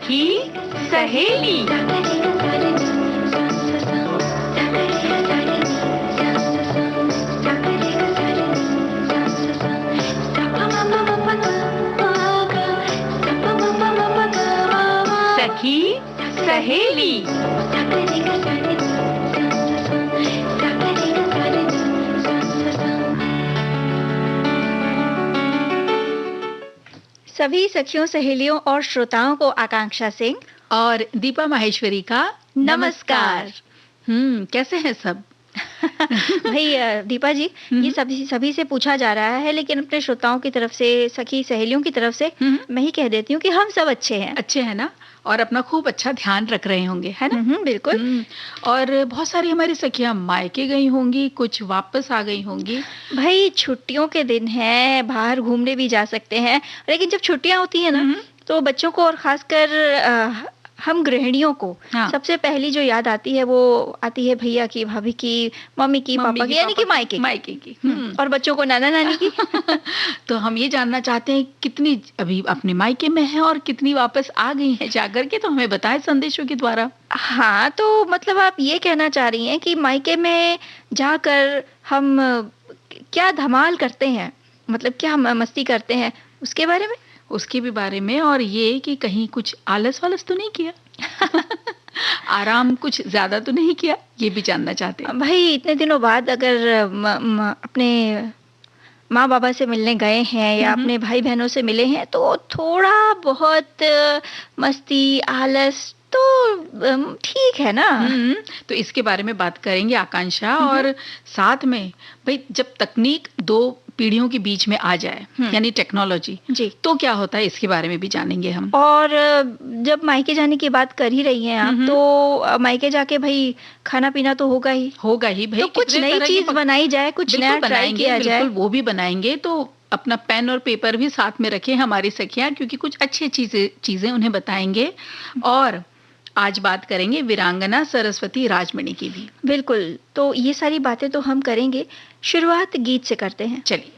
सखी सहेली। सखी सहेली। सभी सखियों, सहेलियों और श्रोताओं को आकांक्षा सिंह और दीपा माहेश्वरी का नमस्कार। कैसे हैं सब? भाई दीपा जी, ये सभी से पूछा जा रहा है, लेकिन अपने श्रोताओं की तरफ से, सखी सहेलियों की तरफ से मैं ही कह देती हूँ कि हम सब अच्छे हैं। अच्छे हैं ना? और अपना खूब अच्छा ध्यान रख रहे होंगे, है ना? बिल्कुल। और बहुत सारी हमारी सखियां मायके गई होंगी, कुछ वापस आ गई होंगी। भाई छुट्टियों के दिन हैं, बाहर घूमने भी जा सकते हैं, लेकिन जब छुट्टियां होती है ना, तो बच्चों को और खासकर हम गृहिणियों को सबसे पहली जो याद आती है वो आती है भैया की, भाभी की, मम्मी की, पापा की, यानी कि मायके की। और बच्चों को नाना नानी की। तो हम ये जानना चाहते हैं कितनी अभी अपने मायके में है और कितनी वापस आ गई हैं जाकर के, तो हमें बताएं संदेशों के द्वारा। हाँ, तो मतलब आप ये कहना चाह रही हैं कि मायके में जाकर हम क्या धमाल करते हैं, मतलब क्या हम मस्ती करते हैं, उसके बारे में? उसके भी बारे में, और ये कि कहीं कुछ आलस वालस तो नहीं किया। आराम कुछ ज्यादा तो नहीं किया, ये भी जानना चाहते हैं। भाई इतने दिनों बाद अगर अपने माँ बाबा से मिलने गए हैं या अपने भाई बहनों से मिले हैं, तो थोड़ा बहुत मस्ती, आलस तो ठीक है ना। तो इसके बारे में बात करेंगे आकांक्षा, और साथ में भाई जब तकनीक दो पीढ़ियों के बीच में आ जाए, यानी टेक्नोलॉजी जी, तो क्या होता है इसके बारे में भी जानेंगे हम। और जब मायके जाने की बात कर ही रही हैं आप, तो मायके जाके भाई खाना पीना तो होगा ही भाई। तो कुछ नई चीज बनाई जाए, कुछ नया ट्राई किया जाए, बिल्कुल वो भी बनाएंगे। तो अपना पेन और पेपर भी साथ में रखें हमारी सखियां, क्योंकि कुछ अच्छी चीजें उन्हें बताएंगे। और आज बात करेंगे वीरांगना सरस्वती राजमणि की भी। बिल्कुल, तो ये सारी बातें तो हम करेंगे। शुरुआत गीत से करते हैं, चलिए।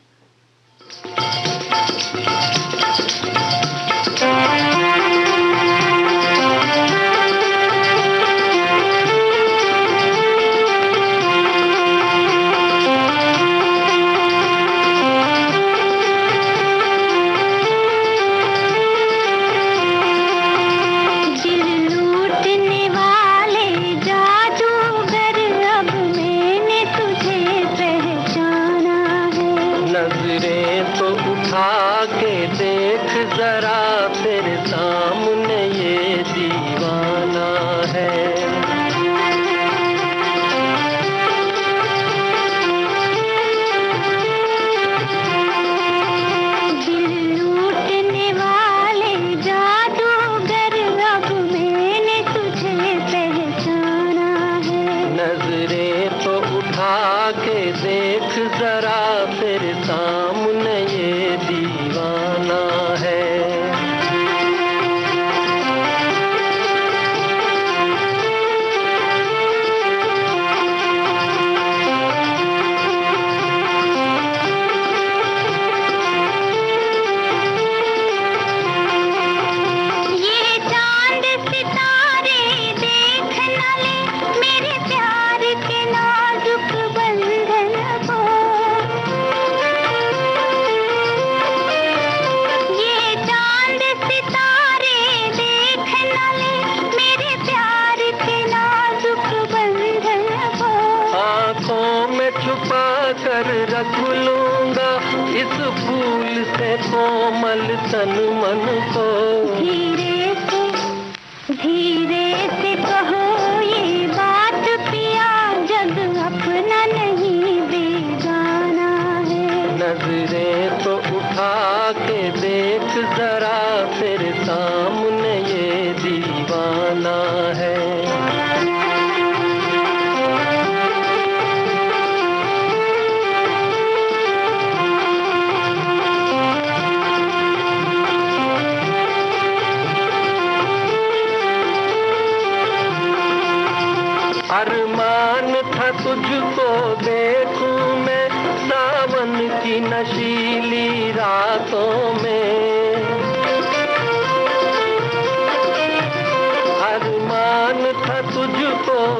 अरमान था तुझको देखूं मैं सावन की नशीली रातों में,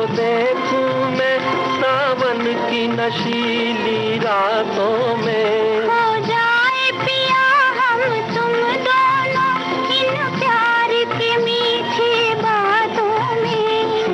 देखूं मैं सावन की नशीली रातों में। हो जाए पिया हम तुम दोनों इन प्यार की मीठी बातों में।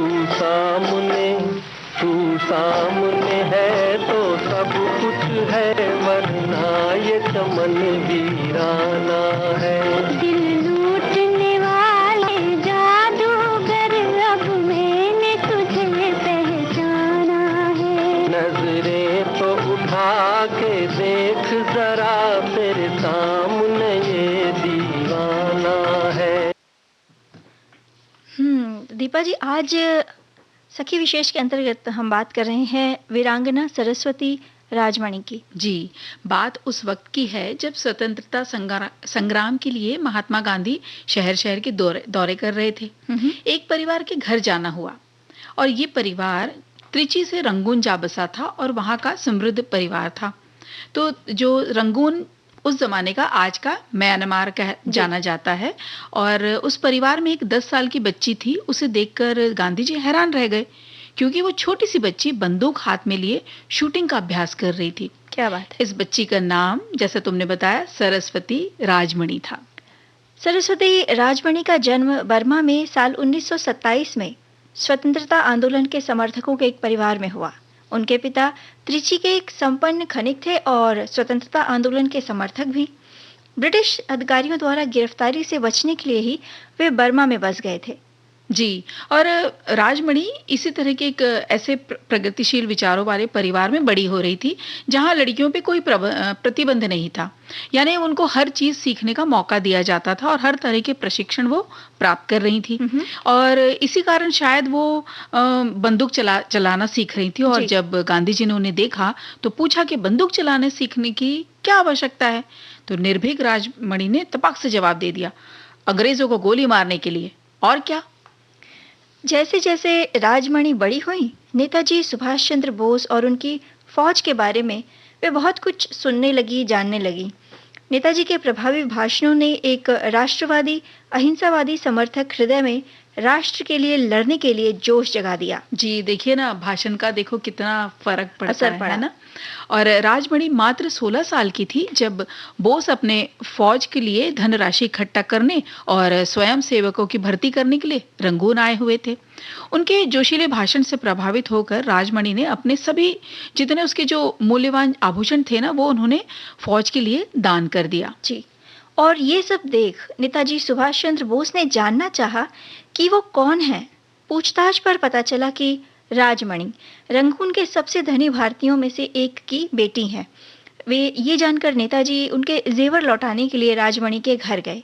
तू सामने है तो सब कुछ है, वरना ये चमन वीराना है। दिल लूटने वाले जादूगर, अब मैंने तुझे पहचाना है। नजरें तो उठा के देख जरा, तेरे सामने ये दीवाना है। दीपा जी, आज सखी विशेष के अंतर्गत हम बात कर रहे हैं वीरांगना सरस्वती राजमणि की। जी, बात उस वक्त की है जब स्वतंत्रता संग्राम के लिए महात्मा गांधी शहर शहर के दौरे कर रहे थे। एक परिवार के घर जाना हुआ और ये परिवार त्रिची से रंगून जा बसा था और वहां का समृद्ध परिवार था। तो जो रंगून उस जमाने का आज का म्यांमार कह जाना जाता है, और उस परिवार में एक 10 साल की बच्ची थी। उसे देखकर गांधी जी हैरान रह गए, क्योंकि वो छोटी सी बच्ची बंदूक हाथ में लिए शूटिंग का अभ्यास कर रही थी। क्या बात है। इस बच्ची का नाम, जैसे तुमने बताया, सरस्वती राजमणि था। सरस्वती राजमणि का जन्म बर्मा में साल 1927 में स्वतंत्रता आंदोलन के समर्थकों के एक परिवार में हुआ। उनके पिता त्रिची के एक संपन्न खनिक थे और स्वतंत्रता आंदोलन के समर्थक भी। ब्रिटिश अधिकारियों द्वारा गिरफ्तारी से बचने के लिए ही वे बर्मा में बस गए थे। जी, और राजमणि इसी तरह के एक ऐसे प्रगतिशील विचारों वाले परिवार में बड़ी हो रही थी जहां लड़कियों पे कोई प्रतिबंध नहीं था। यानी उनको हर चीज सीखने का मौका दिया जाता था और हर तरह के प्रशिक्षण वो प्राप्त कर रही थी। और इसी कारण शायद वो बंदूक चलाना सीख रही थी। और जब गांधी जी ने उन्हें देखा तो पूछा कि बंदूक चलाने सीखने की क्या आवश्यकता है। तो निर्भीक राजमणि ने तपाक से जवाब दे दिया, अंग्रेजों को गोली मारने के लिए, और क्या। जैसे जैसे राजमणि बड़ी हुई, नेताजी सुभाष चंद्र बोस और उनकी फौज के बारे में वे बहुत कुछ सुनने लगी, जानने लगी। नेताजी के प्रभावी भाषणों ने एक राष्ट्रवादी, अहिंसावादी समर्थक हृदय में राष्ट्र के लिए लड़ने के लिए जोश जगा दिया। जी, देखिए ना, भाषण का देखो कितना फर्क पड़ता है ना। और राजमणि मात्र 16 साल की थी जब बोस अपने फौज के लिए धनराशि इकट्ठा करने और स्वयं सेवकों की भर्ती करने के लिए रंगून आए हुए थे। उनके जोशीले भाषण से प्रभावित होकर राजमणि ने अपने सभी जितने उसके जो मूल्यवान आभूषण थे ना, वो उन्होंने फौज के लिए दान कर दिया। जी, और ये सब देख नेताजी सुभाष चंद्र बोस ने जानना चाहा कि वो कौन है। पूछताछ पर पता चला कि राजमणि रंगून के सबसे धनी भारतीयों में से एक की बेटी है। वे ये जानकर नेताजी उनके जेवर लौटाने के लिए राजमणि के घर गए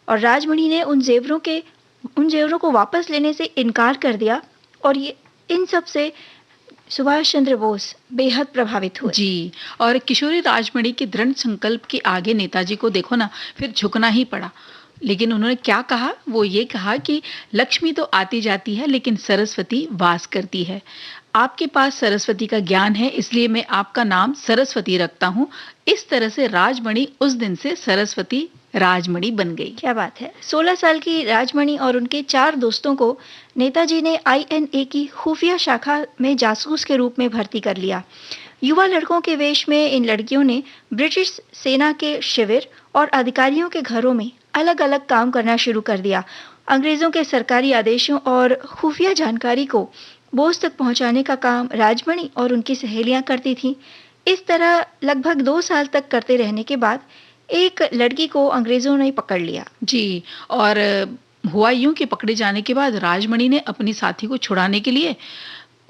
और राजमणि ने उन जेवरों को वापस लेने से इनकार कर दिया। और ये इन सब से सुभाष चंद्र बोस बेहद प्रभावित हुए। जी, और किशोरी राजमणि के दृढ़ संकल्प के आगे नेताजी को देखो ना, फिर झुकना ही पड़ा। लेकिन उन्होंने क्या कहा? वो ये कहा कि लक्ष्मी तो आती जाती है, लेकिन सरस्वती वास करती है। आपके पास सरस्वती का ज्ञान है, इसलिए मैं आपका नाम सरस्वती रखता हूँ। इस तरह से राजमणि उस दिन से सरस्वती राजमणि बन गई। क्या बात है। 16 साल की राजमणि और उनके 4 दोस्तों को नेताजी ने INA की खुफिया शाखा में जासूस के रूप में भर्ती कर लिया। युवा लड़कों के वेश में इन लड़कियों ने ब्रिटिश सेना के शिविर और अधिकारियों के घरों में अलग अलग काम करना शुरू कर दिया। अंग्रेजों के सरकारी आदेशों और खुफिया जानकारी को बोस तक पहुंचाने का काम राजमणि और उनकी सहेलियां करती थीं। इस तरह लगभग 2 साल तक करते रहने के बाद एक लड़की को अंग्रेजों ने पकड़ लिया। जी, और हुआ यूं कि पकड़े जाने के बाद राजमणि ने अपनी साथी को छुड़ाने के लिए,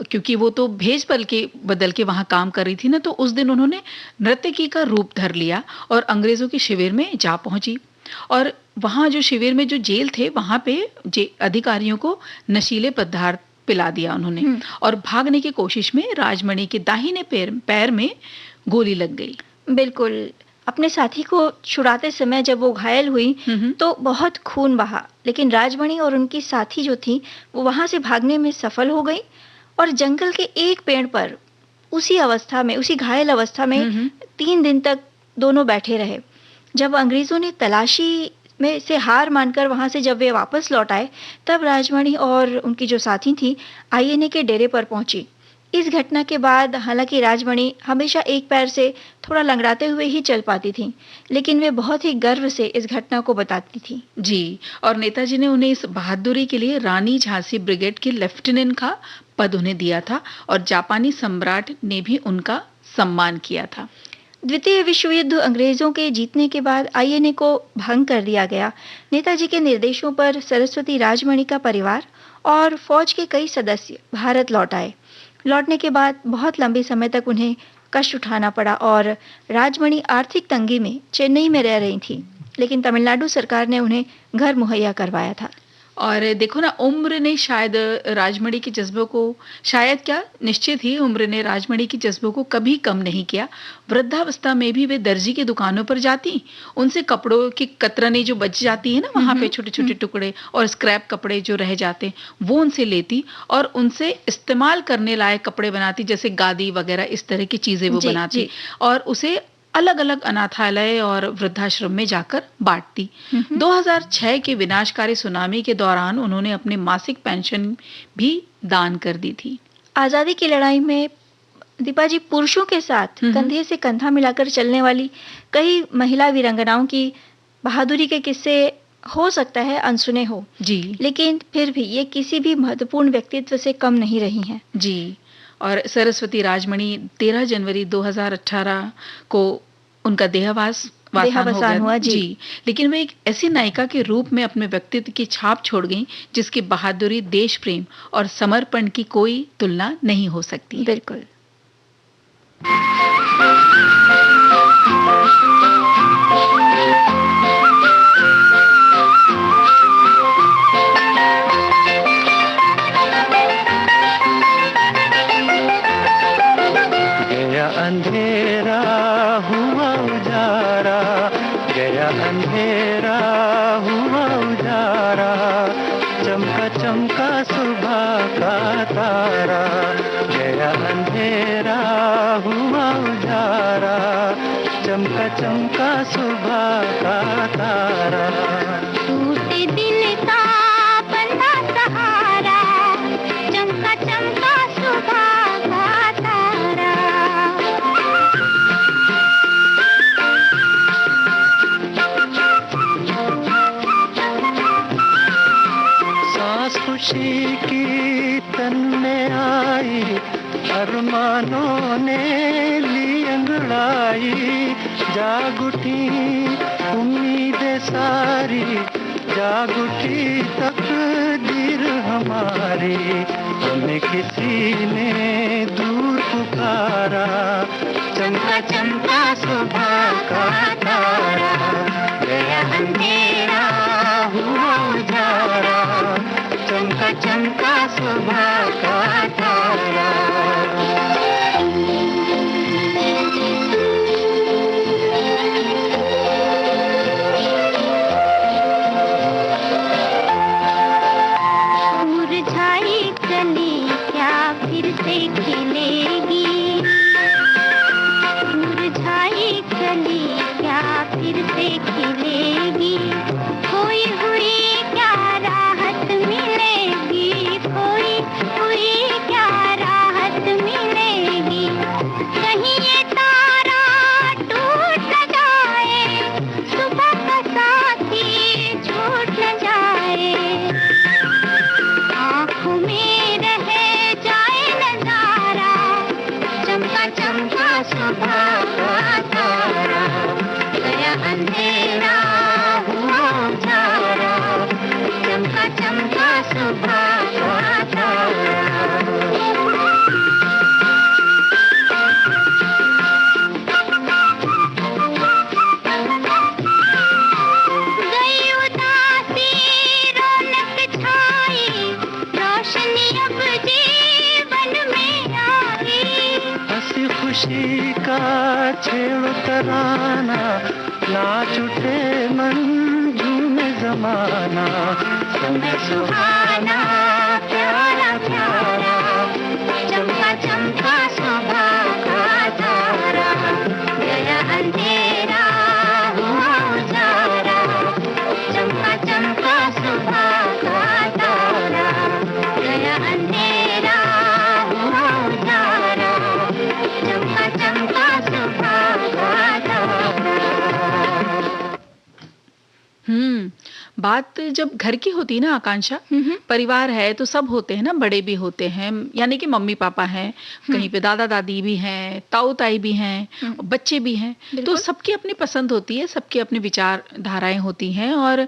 क्योंकि वो तो भेष बदल के वहां काम कर रही थी ना, तो उस दिन उन्होंने नर्तकी का रूप धर लिया और अंग्रेजों के शिविर में जा पहुंची। और वहां जो शिविर में जो जेल थे, वहां पे अधिकारियों को नशीले पदार्थ पिला दिया उन्होंने। और भागने की कोशिश में राजमणि के दाहिने पैर में गोली लग गई। बिल्कुल। अपने साथी को छुड़ाते समय जब वो घायल हुई तो बहुत खून बहा, लेकिन राजमणि और उनकी साथी जो थी वो वहां से भागने में सफल हो गई और जंगल के एक पेड़ पर उसी घायल अवस्था में 3 दिन तक दोनों बैठे रहे। जब अंग्रेजों ने तलाशी में से हार मानकर वहां से जब वे वापस लौट आए, तब राजमणि और उनकी जो साथी थी आईएनए के डेरे पर पहुंची। इस घटना के बाद हालांकि राजमणि हमेशा एक पैर से थोड़ा लंगड़ाते हुए ही चल पाती थीं, लेकिन वे बहुत ही गर्व से इस घटना को बताती थीं। जी, और नेताजी ने उन्हें इस बहादुरी के लिए रानी झांसी ब्रिगेड के लेफ्टिनेंट का पद उन्हें दिया था और जापानी सम्राट ने भी उनका सम्मान किया था। द्वितीय विश्व युद्ध अंग्रेजों के जीतने के बाद आईएनए को भंग कर दिया गया। नेताजी के निर्देशों पर सरस्वती राजमणि का परिवार और फौज के कई सदस्य भारत लौट आए। लौटने के बाद बहुत लंबे समय तक उन्हें कष्ट उठाना पड़ा और राजमणि आर्थिक तंगी में चेन्नई में रह रही थी, लेकिन तमिलनाडु सरकार ने उन्हें घर मुहैया करवाया था। और देखो ना, उम्र ने शायद राजमणि के जज्बों को, शायद क्या निश्चित ही उम्र ने राजमणि के जज्बों को कभी कम नहीं किया। वृद्धावस्था में भी वे दर्जी की दुकानों पर जाती, उनसे कपड़ों की कतरनें जो बच जाती है ना वहां पे, छोटे छोटे टुकड़े और स्क्रैप कपड़े जो रह जाते वो उनसे लेती और उनसे इस्तेमाल करने लायक कपड़े बनाती, जैसे गादी वगैरह इस तरह की चीजें वो बनाती और उसे अलग अलग अनाथालय और वृद्धाश्रम में जाकर बांटती। 2006 के विनाशकारी सुनामी के दौरान उन्होंने अपने मासिक पेंशन भी दान कर दी थी। आजादी की लड़ाई में दीपा जी पुरुषों के साथ कंधे से कंधा मिलाकर चलने वाली कई महिला वीरांगनाओं की बहादुरी के किस्से हो सकता है अनसुने हो जी, लेकिन फिर भी ये किसी भी महत्वपूर्ण व्यक्तित्व से कम नहीं रही हैं। जी, और सरस्वती राजमणि 13 जनवरी 2018 को उनका देहावसान हुआ जी। लेकिन वे एक ऐसी नायिका के रूप में अपने व्यक्तित्व की छाप छोड़ गईं जिसकी बहादुरी, देश प्रेम और समर्पण की कोई तुलना नहीं हो सकती। बिल्कुल। अंधेरा हुआ उजारा, गया अंधेरा हुआ उजारा, चमका चमका सुबह का तारा, गया अंधेरा हुआ उजारा, चमका चमका सुबह का तारा। टूटे दिल का बंधा सहारा, चमका चमका सुबह का तारा। सांस खुशी की तन में आई, अरमानों ने ली अंगड़ाई, जाग उठी उम्मीदें सारी, जाग उठी तकदीर हमारी, हमें किसी ने दूर पुकारा, चमका चमका सुबह का तारा, गया अंधेरा हुआ उजारा, चमका चमका सुबह का तारा। मुरझाई कली क्या फिर से खिलेगी, मुरझाई कली क्या फिर से खिलेगी, खोई हुई क्या राहत मिलेगी, खोई हुई क्या राहत मिलेगी, कहीं ये तारा टूट न जाए, सुबह का साथी छूट न जाए, आँखों में रह जाए नजारा, चमका चमका सुबह का तारा, गया अंधेरा हुआ उजारा, चमका चमका सुबह का तारा। गई उदासी रौनक छाई, रोशनी अब जीवन में आई, हंसी खुशी का छेड़ तराना, नाच उठे मन झूमे जमाना, समय सुहाना प्यारा प्यारा, चमका चमका सुबह का तारा, गया अंधेरा हुआ उजारा, बात जब घर की होती है ना आकांक्षा, परिवार है तो सब होते हैं ना, बड़े भी होते हैं, यानी कि मम्मी पापा हैं, कहीं पे दादा दादी भी हैं, ताऊ ताई भी हैं, बच्चे भी हैं, तो सबकी अपनी पसंद होती है, सबकी अपनी विचारधाराएं होती हैं। और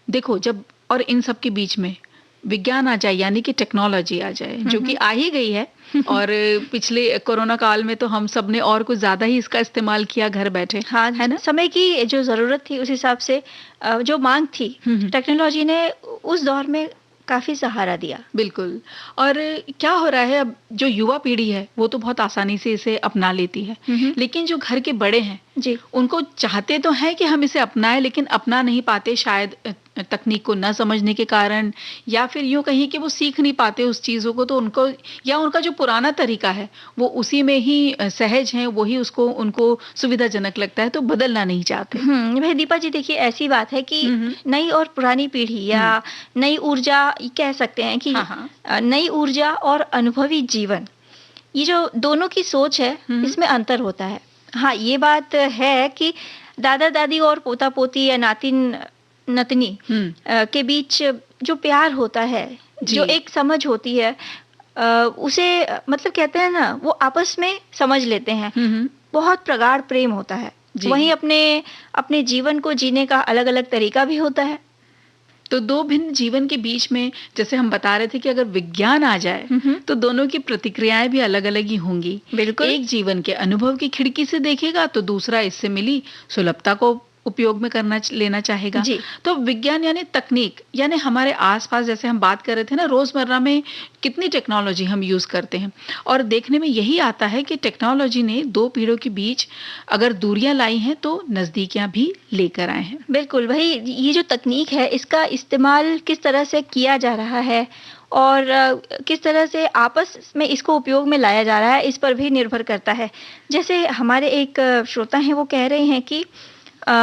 देखो जब और इन सब के बीच में विज्ञान आ जाए, यानी कि टेक्नोलॉजी आ जाए, जो कि आ ही गई है, और पिछले कोरोना काल में तो हम सब ने और कुछ ज्यादा ही इसका इस्तेमाल किया घर बैठे। हाँ, है ना, समय की जो जरूरत थी उस हिसाब से जो मांग थी, टेक्नोलॉजी ने उस दौर में काफी सहारा दिया। बिल्कुल। और क्या हो रहा है, अब जो युवा पीढ़ी है वो तो बहुत आसानी से इसे अपना लेती है, लेकिन जो घर के बड़े हैं जी, उनको चाहते तो हैं कि हम इसे अपनाएं, लेकिन अपना नहीं पाते, शायद तकनीक को न समझने के कारण, या फिर यूं कहीं कि वो सीख नहीं पाते उस चीजों को, तो उनको या उनका जो पुराना तरीका है वो उसी में ही सहज है, वही उसको उनको सुविधाजनक लगता है, तो बदलना नहीं चाहते। भाई दीपा जी, देखिए ऐसी बात है कि नई और पुरानी पीढ़ी या नई ऊर्जा कह सकते हैं कि नई ऊर्जा और अनुभवी जीवन, ये जो दोनों की सोच है इसमें अंतर होता है। हाँ, ये बात है कि दादा दादी और पोता पोती या नातिन नतनी के बीच जो प्यार होता है, जो एक समझ होती है, उसे मतलब कहते हैं ना, वो आपस में समझ लेते हैं, बहुत प्रगाढ़ प्रेम होता है। वहीं अपने जीवन को जीने का अलग अलग तरीका भी होता है। तो दो भिन्न जीवन के बीच में, जैसे हम बता रहे थे कि अगर विज्ञान आ जाए तो दोनों की प्रतिक्रियाएं भी अलग अलग ही होंगी। बिल्कुल। एक जीवन के अनुभव की खिड़की से देखेगा तो दूसरा इससे मिली सुलभता को उपयोग में लेना चाहेगा। तो विज्ञान यानी तकनीक, यानी हमारे आसपास, जैसे हम बात कर रहे थे ना, रोजमर्रा में कितनी टेक्नोलॉजी हम यूज करते हैं, और देखने में यही आता है कि टेक्नोलॉजी ने दो पीढ़ों के बीच अगर दूरियां लाई हैं तो नजदीकियां भी लेकर आए हैं। बिल्कुल, वही ये जो तकनीक है इसका इस्तेमाल किस तरह से किया जा रहा है और किस तरह से आपस में इसको उपयोग में लाया जा रहा है, इस पर भी निर्भर करता है। जैसे हमारे एक श्रोता हैं, वो कह रहे हैं कि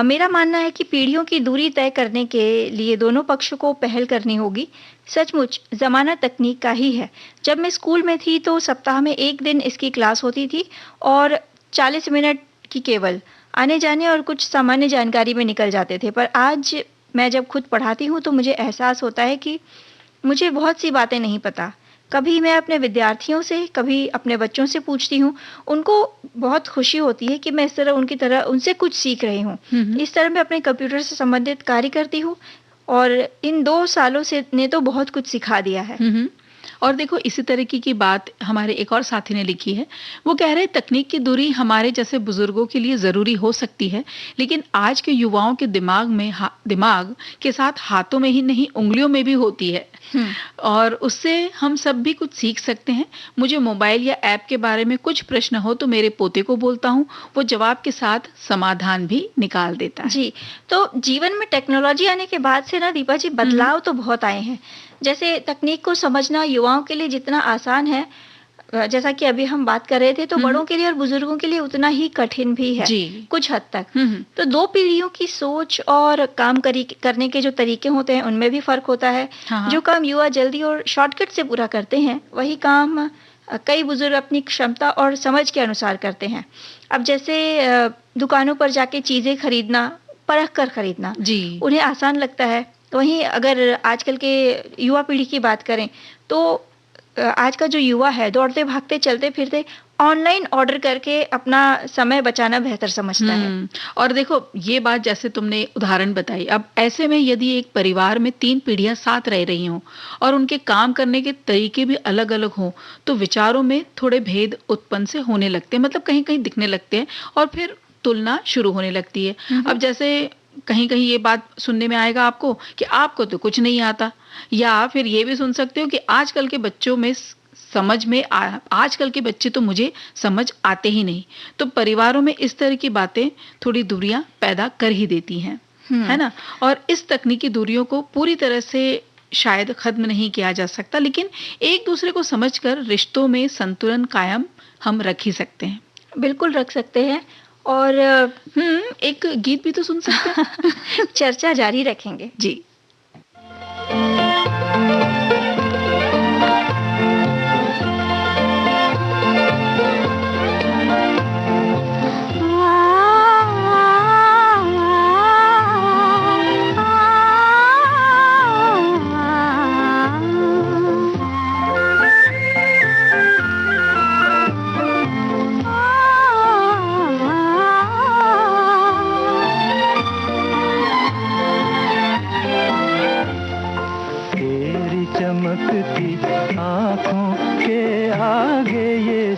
मेरा मानना है कि पीढ़ियों की दूरी तय करने के लिए दोनों पक्षों को पहल करनी होगी। सचमुच ज़माना तकनीक का ही है। जब मैं स्कूल में थी तो सप्ताह में एक दिन इसकी क्लास होती थी और 40 मिनट की केवल आने जाने और कुछ सामान्य जानकारी में निकल जाते थे। पर आज मैं जब खुद पढ़ाती हूँ तो मुझे एहसास होता है कि मुझे बहुत सी बातें नहीं पता। कभी मैं अपने विद्यार्थियों से, कभी अपने बच्चों से पूछती हूँ। उनको बहुत खुशी होती है कि मैं इस तरह उनसे कुछ सीख रही हूँ। इस तरह मैं अपने कंप्यूटर से संबंधित कार्य करती हूँ और इन 2 सालों से ने तो बहुत कुछ सिखा दिया है। और देखो, इसी तरीके की बात हमारे एक और साथी ने लिखी है। वो कह रहे हैं तकनीक की दूरी हमारे जैसे बुजुर्गों के लिए जरूरी हो सकती है, लेकिन आज के युवाओं के दिमाग के साथ हाथों में ही नहीं, उंगलियों में भी होती है, और उससे हम सब भी कुछ सीख सकते हैं। मुझे मोबाइल या ऐप के बारे में कुछ प्रश्न हो तो मेरे पोते को बोलता हूँ, वो जवाब के साथ समाधान भी निकाल देता है। जी, तो जीवन में टेक्नोलॉजी आने के बाद से ना दीपा जी, बदलाव तो बहुत आए हैं। जैसे तकनीक को समझना युवाओं के लिए जितना आसान है, जैसा कि अभी हम बात कर रहे थे, तो बड़ों के लिए और बुजुर्गों के लिए उतना ही कठिन भी है कुछ हद तक। तो दो पीढ़ियों की सोच और काम करने के जो तरीके होते हैं उनमें भी फर्क होता है। जो काम युवा जल्दी और शॉर्टकट से पूरा करते हैं, वही काम कई बुजुर्ग अपनी क्षमता और समझ के अनुसार करते हैं। अब जैसे दुकानों पर जाके चीजें खरीदना, परख कर खरीदना उन्हें आसान लगता है। वहीं अगर आजकल के युवा पीढ़ी की बात करें तो आज का जो युवा है, दौड़ते भागते चलते फिरते ऑनलाइन ऑर्डर करके अपना समय बचाना बेहतर समझता है। और देखो, ये बात जैसे तुमने उदाहरण बताई, अब ऐसे में यदि एक परिवार में 3 पीढ़ियां साथ रह रही हों और उनके काम करने के तरीके भी अलग अलग हों, तो विचारों में थोड़े भेद उत्पन्न से होने लगते हैं, मतलब कहीं कहीं दिखने लगते हैं, और फिर तुलना शुरू होने लगती है। अब जैसे कहीं कहीं ये बात सुनने में आएगा आपको कि आपको तो कुछ नहीं आता, या फिर ये भी सुन सकते हो कि आजकल के बच्चों में आजकल के बच्चे तो मुझे समझ आते ही नहीं। तो परिवारों में इस तरह की बातें थोड़ी दूरियां पैदा कर ही देती हैं, है ना। और इस तकनीकी दूरियों को पूरी तरह से शायद खत्म नहीं किया जा सकता, लेकिन एक दूसरे को समझकर रिश्तों में संतुलन कायम हम रख ही सकते हैं। बिल्कुल रख सकते हैं। और एक गीत भी तो सुन सकते हैं। चर्चा जारी रखेंगे जी।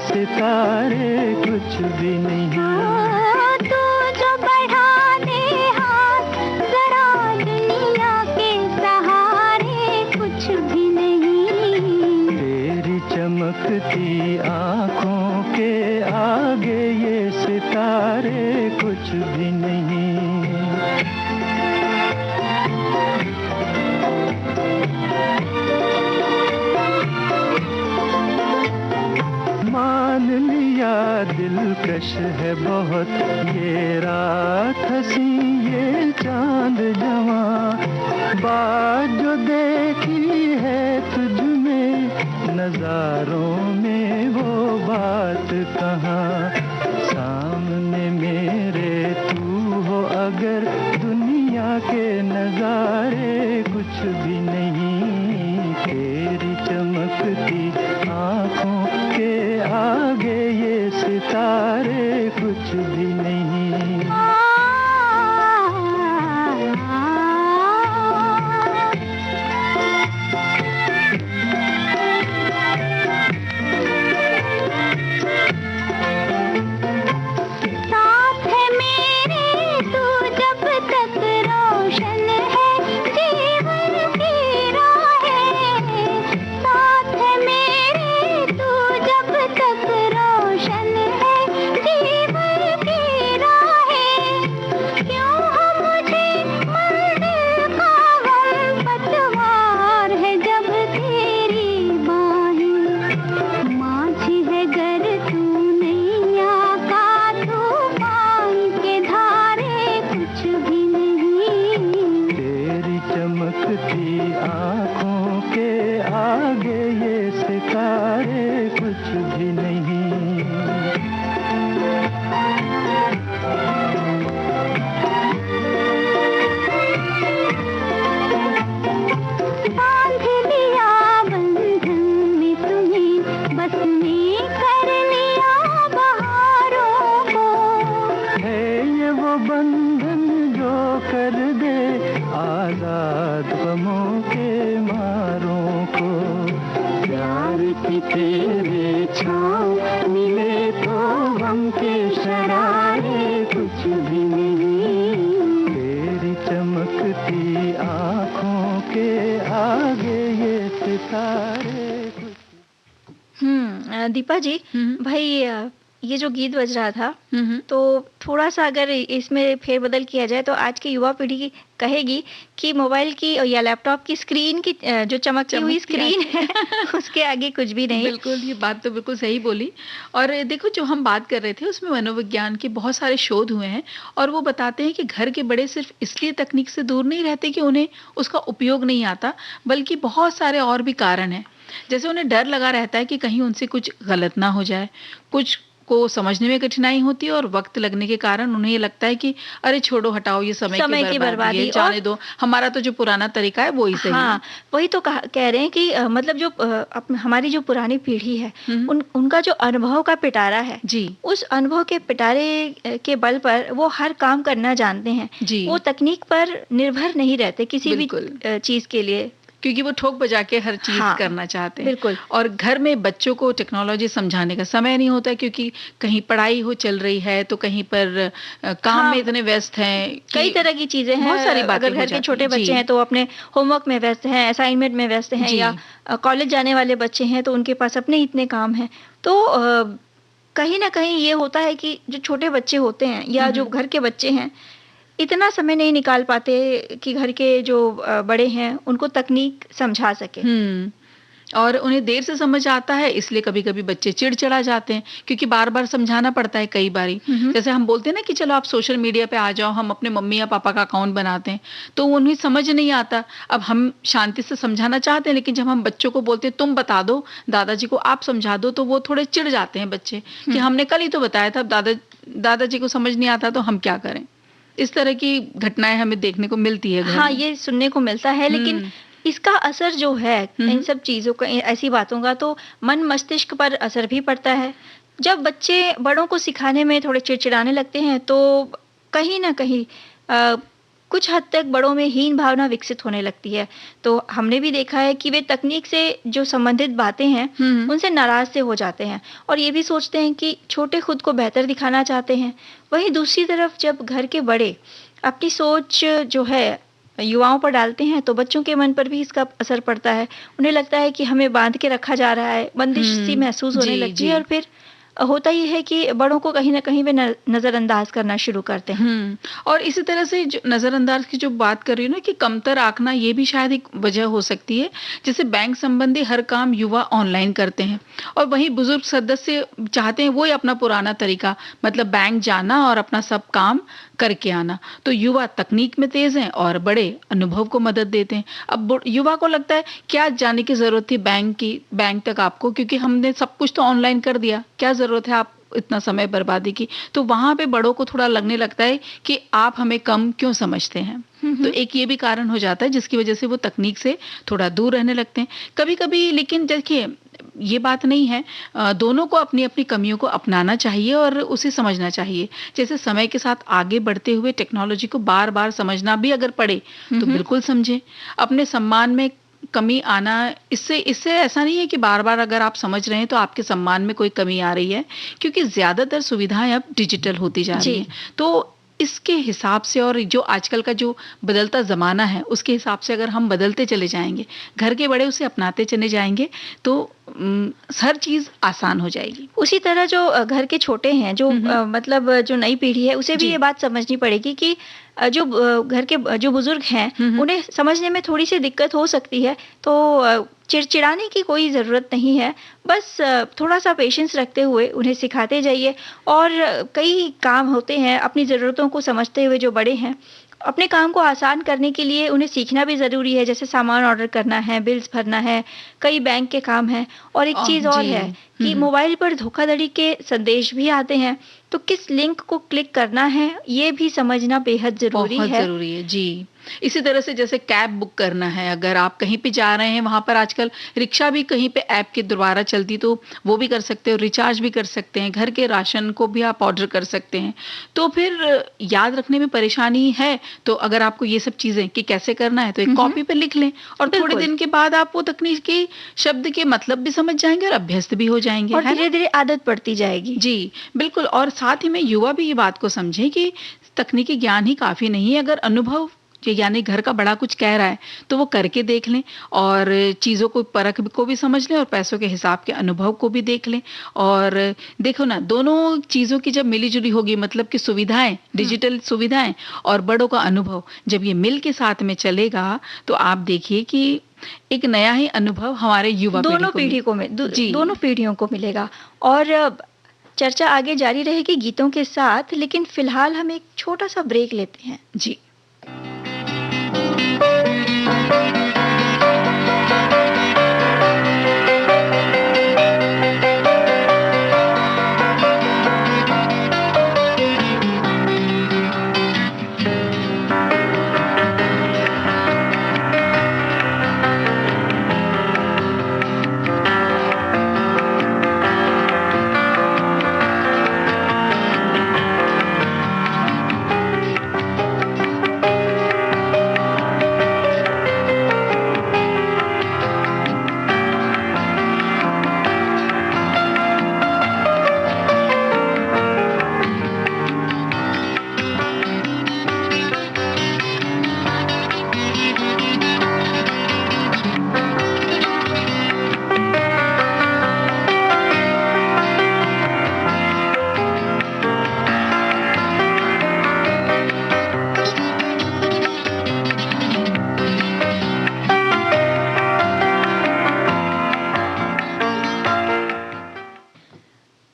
सितारे कुछ भी नहीं। तू जो बढ़ा दे हाथ जरा दुनिया के सहारे कुछ भी नहीं। तेरी चमकती आँखों के आगे ये सितारे कुछ भी नहीं। मान लिया दिलकश है बहुत ये रात हंसी ये चांद जवां। बात जो देखी है तुझ में नजारों में वो बात कहाँ। सामने मेरे तू हो अगर दुनिया के नजारे कुछ भी नहीं। तेरी चमकती आँखों के आगे ये सितारे कुछ भी नहीं। साथ है मेरे तू जब तक रोशन है जीवन की राहें। साथ है मेरे तू जब तक रोशन है जीवन की राहें। क्यों हम मुझे मंजिल का गम पतवार है जब तेरी बाहें। माझी है गर तू नैया का तूफान के धारे कुछ भी नहीं। तेरी चमकती आँखों के आगे ये सितारे कुछ भी नहीं। बांध लिया बंधन में तुम्हें बस में कर लिया बहारों को। है ये वो बंधन जो कर दे आजाद गमों के मारों को। प्यार की तेरे छाँव मिले तो गम के शरारे कुछ भी नहीं। तेरी चमकती आँखों के आगे ये सितारे कुछ। दीपा जी, भाई ये जो गीत बज रहा था तो थोड़ा सा अगर इसमें फेरबदल किया जाए तो आज की युवा पीढ़ी कहेगी कि मोबाइल की या लैपटॉप की स्क्रीन की जो चमकती हुई स्क्रीन है उसके आगे कुछ भी नहीं। बिल्कुल, ये बात तो बिल्कुल सही बोली। और देखो, जो हम बात कर रहे थे उसमें मनोविज्ञान के बहुत सारे शोध हुए हैं और वो बताते हैं कि घर के बड़े सिर्फ इसलिए तकनीक से दूर नहीं रहते कि उन्हें उसका उपयोग नहीं आता, बल्कि बहुत सारे और भी कारण हैं। जैसे उन्हें डर लगा रहता है कि कहीं उनसे कुछ गलत ना हो जाए, कुछ को समझने में कठिनाई होती है और वक्त लगने के कारण उन्हें ये लगता है कि अरे छोड़ो, हटाओ, ये समय की बर्बादी है, जाने दो, हमारा तो जो पुराना तरीका है वो ही सही है। वही तो कह रहे हैं कि मतलब जो हमारी जो पुरानी पीढ़ी है उनका जो अनुभव का पिटारा है जी, उस अनुभव के पिटारे के बल पर वो हर काम करना जानते हैं जी। वो तकनीक पर निर्भर नहीं रहते किसी भी चीज के लिए, क्योंकि वो ठोक बजा के हर चीज करना चाहते हैं। बिल्कुल। और घर में बच्चों को टेक्नोलॉजी समझाने का समय नहीं होता, क्योंकि कहीं पढ़ाई हो चल रही है तो कहीं पर काम में इतने व्यस्त हैं, कई तरह की चीजें हैं, बहुत सारी बातें। अगर घर के छोटे बच्चे हैं तो अपने होमवर्क में व्यस्त हैं, असाइनमेंट में व्यस्त हैं, या कॉलेज जाने वाले बच्चे हैं तो उनके पास अपने इतने काम हैं। तो कहीं ना कहीं ये होता है कि जो छोटे बच्चे होते हैं या जो घर के बच्चे हैं इतना समय नहीं निकाल पाते कि घर के जो बड़े हैं उनको तकनीक समझा सके। और उन्हें देर से समझ आता है, इसलिए कभी कभी बच्चे चिड़चिड़ा जाते हैं क्योंकि बार बार समझाना पड़ता है कई बारी। जैसे हम बोलते हैं ना कि चलो आप सोशल मीडिया पे आ जाओ, हम अपने मम्मी या पापा का अकाउंट बनाते हैं, तो उन्हें समझ नहीं आता। अब हम शांति से समझाना चाहते हैं, लेकिन जब हम बच्चों को बोलते हैं तुम बता दो, दादाजी को आप समझा दो, तो वो थोड़े चिढ़ जाते हैं बच्चे कि हमने कल ही तो बताया था, दादाजी को समझ नहीं आता तो हम क्या करें। इस तरह की घटनाएं हमें देखने को मिलती है। हाँ, ये सुनने को मिलता है, लेकिन इसका असर जो है इन सब चीजों का, ऐसी बातों का, तो मन मस्तिष्क पर असर भी पड़ता है। जब बच्चे बड़ों को सिखाने में थोड़े चिड़चिड़ाने लगते हैं तो कहीं ना कहीं कुछ हद तक बड़ों में हीन भावना विकसित होने लगती है। तो हमने भी देखा है कि वे तकनीक से जो संबंधित बातें हैं, उनसे नाराज़ से हो जाते हैं और ये भी सोचते हैं कि छोटे खुद को बेहतर दिखाना चाहते हैं। वहीं दूसरी तरफ जब घर के बड़े अपनी सोच जो है युवाओं पर डालते हैं, तो बच्चों के मन पर भी इसका असर पड़ता है। उन्हें लगता है कि हमें बांध के रखा जा रहा है, बंदिश सी महसूस होने जी, लगती है जी। और फिर होता ये है कि बड़ों को कहीं न कहीं वे नज़रअंदाज करना शुरू करते हैं। और इसी तरह से जो नज़रअंदाज की जो बात कर रही हूँ ना कि कमतर आँकना, ये भी शायद एक वजह हो सकती है। जैसे बैंक संबंधी हर काम युवा ऑनलाइन करते हैं और वहीं बुजुर्ग सदस्य चाहते हैं वही अपना पुराना तरीका, मतलब बैंक जाना और अपना सब काम करके आना। तो युवा तकनीक में तेज हैं और बड़े अनुभव को मदद देते हैं। अब युवा को लगता है क्या जाने की ज़रूरत थी बैंक तक आपको, क्योंकि हमने सब कुछ तो ऑनलाइन कर दिया, क्या ज़रूरत है आप इतना समय बर्बादी की। तो वहाँ पे बड़ों को थोड़ा लगने लगता है कि आप हमें कम क्यों समझते हैं। तो एक ये भी कारण हो जाता है जिसकी वजह से वो तकनीक से थोड़ा दूर रहने लगते हैं। कभी-कभी लेकिन देखिए ये बात नहीं है, दोनों को अपनी-अपनी कमियों को अपनाना चाहिए और उसे समझना चाहिए। जैसे समय के साथ आगे बढ़ते हुए टेक्नोलॉजी को बार-बार समझना भी अगर पड़े तो बिल्कुल समझें। अपने सम्मान में कमी आना, इससे इससे ऐसा नहीं है कि बार-बार अगर आप समझ रहे हैं तो आपके सम्मान में कोई कमी आ रही है, क्योंकि ज़्यादातर सुविधाएँ अब डिजिटल होती जा रही हैं। तो इसके हिसाब से और जो आजकल का जो बदलता ज़माना है, उसके हिसाब से अगर हम बदलते चले जाएँगे, घर के बड़े उसे अपनाते चले जाएँगे, तो हर चीज़ आसान हो जाएगी। उसी तरह जो घर के छोटे हैं, जो मतलब जो नई पीढ़ी है, उसे भी जी। ये बात समझनी पड़ेगी कि जो घर के जो बुजुर्ग हैं, उन्हें समझने में थोड़ी-सी दिक्कत हो सकती है। तो चिड़चिड़ाने की कोई ज़रूरत नहीं है। बस थोड़ा-सा पेशेंस रखते हुए उन्हें सिखाते जाइए और कई काम होते हैं, अपनी ज़रूरतों को समझते हुए जो बड़े हैं, अपने काम को आसान करने के लिए उन्हें सीखना भी ज़रूरी है। जैसे सामान ऑर्डर करना है, बिल्स भरना है, कई बैंक के काम हैं और एक चीज़ और जी। है कि मोबाइल पर धोखाधड़ी के संदेश भी आते हैं, तो किस लिंक को क्लिक करना है, ये भी समझना बेहद ज़रूरी बहुत है। ज़रूरी है, जी। इसी तरह से जैसे कैब बुक करना है, अगर आप कहीं पे जा रहे हैं, वहाँ पर आजकल रिक्शा भी कहीं पे ऐप के द्वारा चलती, तो वो भी कर सकते हो, रिचार्ज भी कर सकते हैं, घर के राशन को भी आप ऑर्डर कर सकते हैं। तो फिर याद रखने में परेशानी है, तो अगर आपको ये सब चीज़ें कि कैसे करना है, तो एक कॉपी पे लिख लें और थोड़े बिल्कुल। दिन के बाद आप वो तकनीकी शब्द के मतलब भी समझ जाएँगे और अभ्यस्त भी हो जाएँगे, और है ना? धीरे-धीरे आदत पड़ती जाएगी। जी, बिल्कुल। और साथ ही में युवा भी ये बात को समझें कि तकनीकी ज्ञान ही काफ़ी नहीं है, अगर अनुभव यानी घर का बड़ा कुछ कह रहा है, तो वो करके देख लें और चीज़ों को परख को भी समझ लें और पैसों के हिसाब के अनुभव को भी देख लें। और देखो ना, दोनों चीज़ों की जब मिली-जुली होगी, मतलब कि सुविधाएँ, डिजिटल सुविधाएँ और बड़ों का अनुभव, जब ये मिल के साथ में चलेगा, तो आप देखिए कि एक नया ही अनुभव हमारे युवा दोनों पीढ़ी को जी। दोनों पीढ़ियों को मिलेगा। और चर्चा आगे जारी रहेगी गीतों के साथ, लेकिन फिलहाल हम एक छोटा-सा ब्रेक लेते हैं। जी।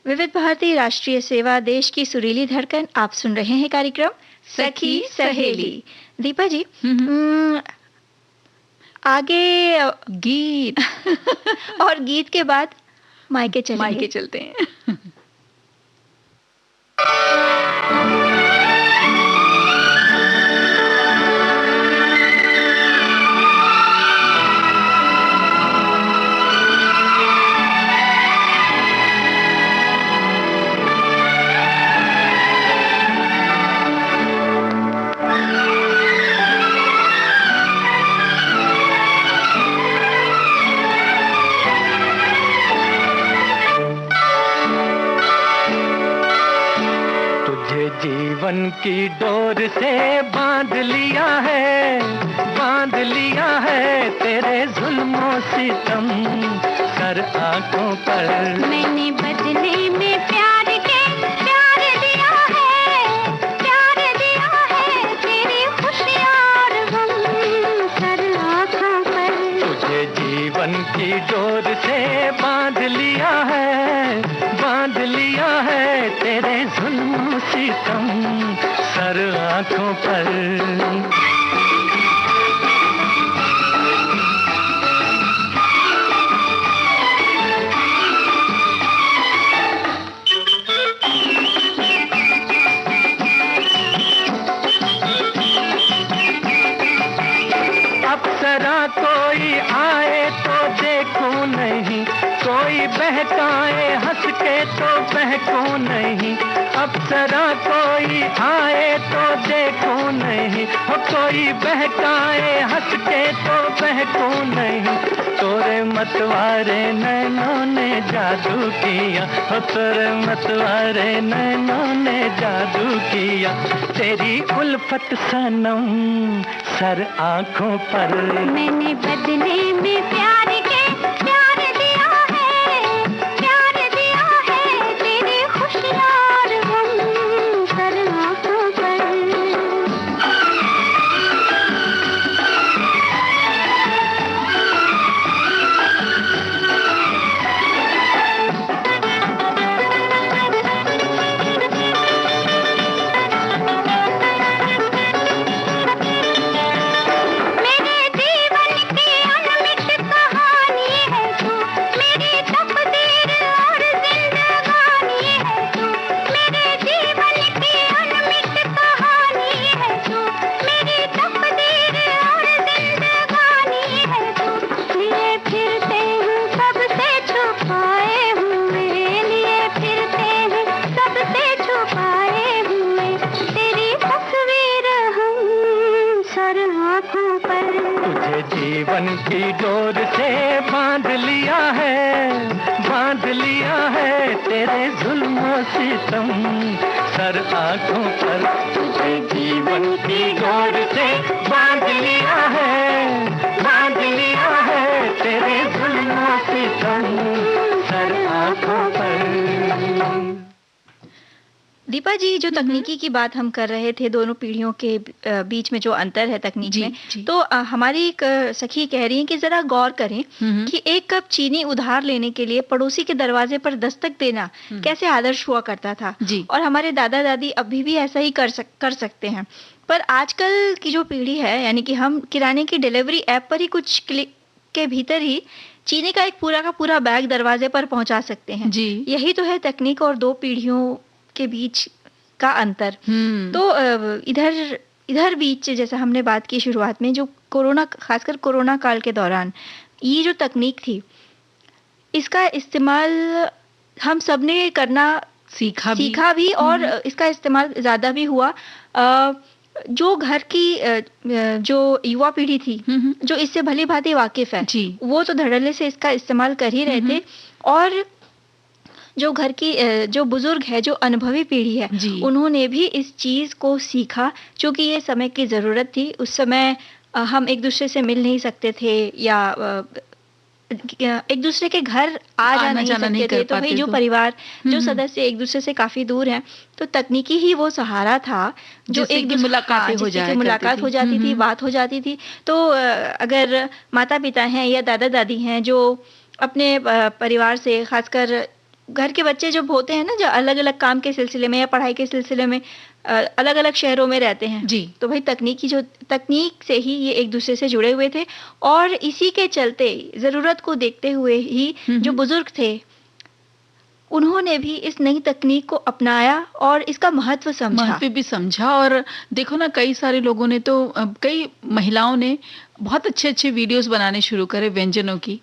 विविध भारती राष्ट्रीय सेवा, देश की सुरीली धड़कन। आप सुन रहे हैं कार्यक्रम सखी सहेली। दीपा जी, आगे गीत और गीत के बाद मायके मायके चलते हैं। जीवन की डोर से बांध लिया है तेरे जुल्मों सितम कर आंखों पर। मैंने बदले में प्यार दिया है तेरी खुशियाँ और गम कर आंखों पर। तुझे जीवन की डोर से बांध लिया है तेरे जुल्म सितम सर आंखों पर। अप्सरा कोई आए तो देखूं नहीं, कोई बहकाए हंस के तो बहकूं नहीं। अप्सरा कोई आए तो देखूं नहीं, हो कोई बहकाए हंस के तो बहकूं नहीं। तोरे मतवारे नैनों ने जादू किया, हो तोरे मतवारे नैनों ने जादू किया। तेरी उल्फत सनम सर आंखों पर। मैंने बदले में प्यार दिया है तेरी खुशियाँ और गम कर आंखों पर। जीवन की डोर से बांध लिया है तेरे जुल्म सितम सर आंखों पर। तुझे जीवन की डोर से बांध लिया है तेरे जुल्म सितम सर आंखों पर। दीपा जी, जो तकनीकी की बात हम कर रहे थे, दोनों पीढ़ियों के बीच में जो अंतर है तकनीक में, तो हमारी एक सखी कह रही है कि जरा गौर करें कि एक कप चीनी उधार लेने के लिए पड़ोसी के दरवाजे पर दस्तक देना कैसे आदर्श हुआ करता था, और हमारे दादा दादी अभी भी ऐसा ही कर सकते हैं। पर आजकल की जो पीढ़ी है, यानी कि हम किराने की डिलीवरी ऐप पर ही कुछ क्लिक के भीतर ही चीनी का एक पूरा का पूरा बैग दरवाजे पर पहुंचा सकते हैं। यही तो है तकनीक और दो पीढ़ियों के बीच का अंतर। तो इधर बीच जैसा हमने बात की शुरुआत में, जो खासकर कोरोना काल के दौरान ये जो तकनीक थी, इसका इस्तेमाल हम सबने करना सीखा भी और इसका इस्तेमाल ज्यादा भी हुआ। जो घर की जो युवा पीढ़ी थी, जो इससे भली भांति वाकिफ है, वो तो धड़ल्ले से इसका इस्तेमाल कर ही रहे थे। और जो घर की जो बुजुर्ग है, जो अनुभवी पीढ़ी है, उन्होंने भी इस चीज को सीखा, क्योंकि ये समय की जरूरत थी। उस समय हम एक दूसरे से मिल नहीं सकते थे या एक दूसरे के घर आ जा नहीं सकते थे। तो भाई जो परिवार, जो सदस्य एक दूसरे से काफी दूर हैं, तो तकनीकी ही वो सहारा था जो एक दूसरे की मुलाकात हो जाती थी, बात हो जाती थी। तो अगर माता पिता हैं या दादा दादी हैं जो अपने परिवार से, खासकर घर के बच्चे जब होते हैं ना, जो अलग अलग काम के सिलसिले में या पढ़ाई के सिलसिले में अलग अलग शहरों में रहते हैं, तो भाई तकनीक से ही ये एक दूसरे से जुड़े हुए थे। और इसी के चलते, जरूरत को देखते हुए ही जो बुजुर्ग थे, उन्होंने भी इस नई तकनीक को अपनाया और इसका महत्व समझा। और देखो ना, कई सारे लोगों ने तो, कई महिलाओं ने बहुत अच्छे वीडियोस बनाने शुरू करे व्यंजनों की,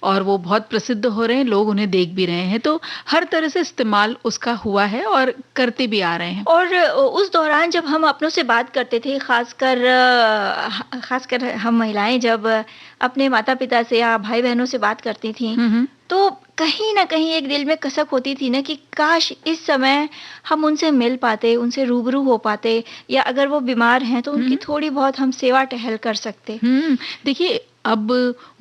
और वो बहुत प्रसिद्ध हो रहे हैं, लोग उन्हें देख भी रहे हैं। तो हर तरह से इस्तेमाल उसका हुआ है और करते भी आ रहे हैं। और उस दौरान जब हम अपनों से बात करते थे, खासकर हम महिलाएं जब अपने माता पिता से या भाई बहनों से बात करती थी, तो कहीं न कहीं एक दिल में कसक होती थी ना कि काश इस समय हम उनसे मिल पाते, उनसे रूबरू हो पाते, या अगर वो बीमार हैं तो उनकी थोड़ी बहुत हम सेवा टहल कर सकते। देखिए अब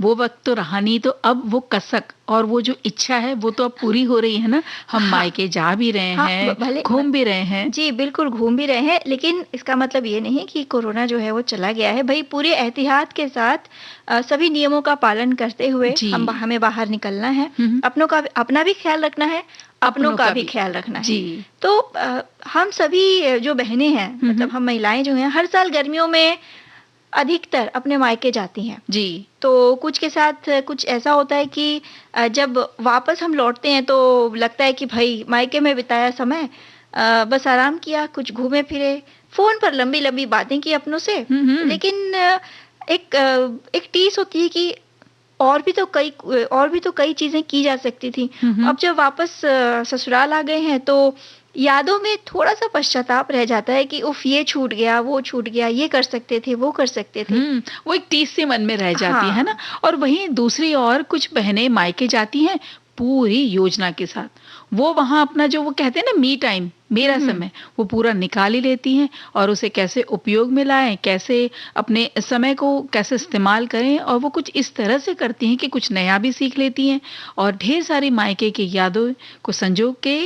वो वक़्त तो रहा नहीं, तो अब वो कसक और वो जो इच्छा है वो तो अब पूरी हो रही है ना। हम हाँ, मायके जा भी रहे हाँ, हैं, भले घूम भी रहे हैं। जी, बिल्कुल घूम भी रहे हैं, लेकिन इसका मतलब ये नहीं कि कोरोना जो है वो चला गया है। भई पूरे एहतियात के साथ सभी नियमों का पालन करते हुए जी। हमें बाहर निकलना है। हुँ। अपना भी ख्याल रखना है, अपनों का भी ख्याल रखना है। जी। तो हम सभी जो बहनें हैं, मतलब हम महिलाएँ जो हैं, हर साल गर्मियों में अधिकतर अपने मायके जाती हैं। जी। तो कुछ के साथ कुछ ऐसा होता है कि जब वापस हम लौटते हैं तो लगता है कि भई मायके में बिताया समय बस आराम किया, कुछ घूमे-फिरे, फ़ोन पर लंबी-लंबी बातें की अपनों से। लेकिन एक टीस होती है कि और भी तो कई चीज़ें की जा सकती थी। अब जब वापस ससुराल आ गए हैं तो यादों में थोड़ा-सा पश्चाताप रह जाता है कि उफ़ ये छूट गया, वो छूट गया, ये कर सकते थे, वो कर सकते थे। वो एक टीस सी मन में रह जाती है ना। हाँ। और वहीं दूसरी ओर कुछ बहनें मायके जाती हैं पूरी योजना के साथ। वो वहाँ अपना जो वो कहते हैं ना मी टाइम, मेरा समय, वो पूरा निकाल ही लेती हैं और उसे कैसे उपयोग में लाएँ, कैसे अपने समय को कैसे इस्तेमाल करें, और वो कुछ इस तरह से करती हैं कि कुछ नया भी सीख लेती हैं और ढेर सारी मायके की यादों को संजो के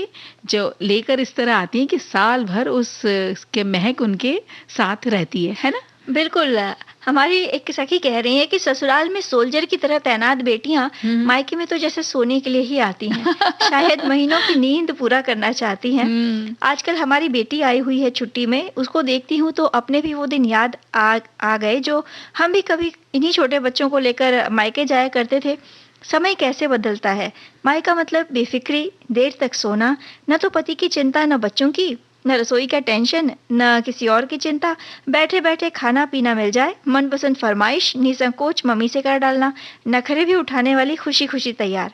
जो लेकर इस तरह आती हैं कि साल भर उसके महक उनके साथ रहती है ना? बिल्कुल। हमारी एक सखी कह रही है कि ससुराल में सोल्जर की तरह तैनात बेटियां मायके में तो जैसे सोने के लिए ही आती हैं। शायद महीनों की नींद पूरा करना चाहती हैं। आजकल हमारी बेटी आई हुई है छुट्टी में, उसको देखती हूँ तो अपने भी वो दिन याद आ गए जो हम भी कभी इन्हीं छोटे बच्चों को लेकर मायके जाया करते थे। समय कैसे बदलता है। मायका मतलब बेफिक्री, देर तक सोना, न तो पति की चिंता, न बच्चों की, न रसोई का टेंशन, न किसी और की चिंता। बैठे-बैठे खाना-पीना मिल जाए, मनपसंद फरमाइश निसंकोच मम्मी से कर डालना, नखरे भी उठाने वाली खुशी-खुशी तैयार।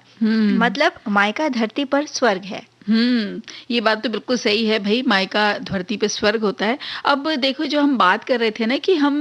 मतलब मायका धरती पर स्वर्ग है। ये बात तो बिल्कुल सही है भई, मायका धरती पे स्वर्ग होता है। अब देखो जो हम बात कर रहे थे ना कि हम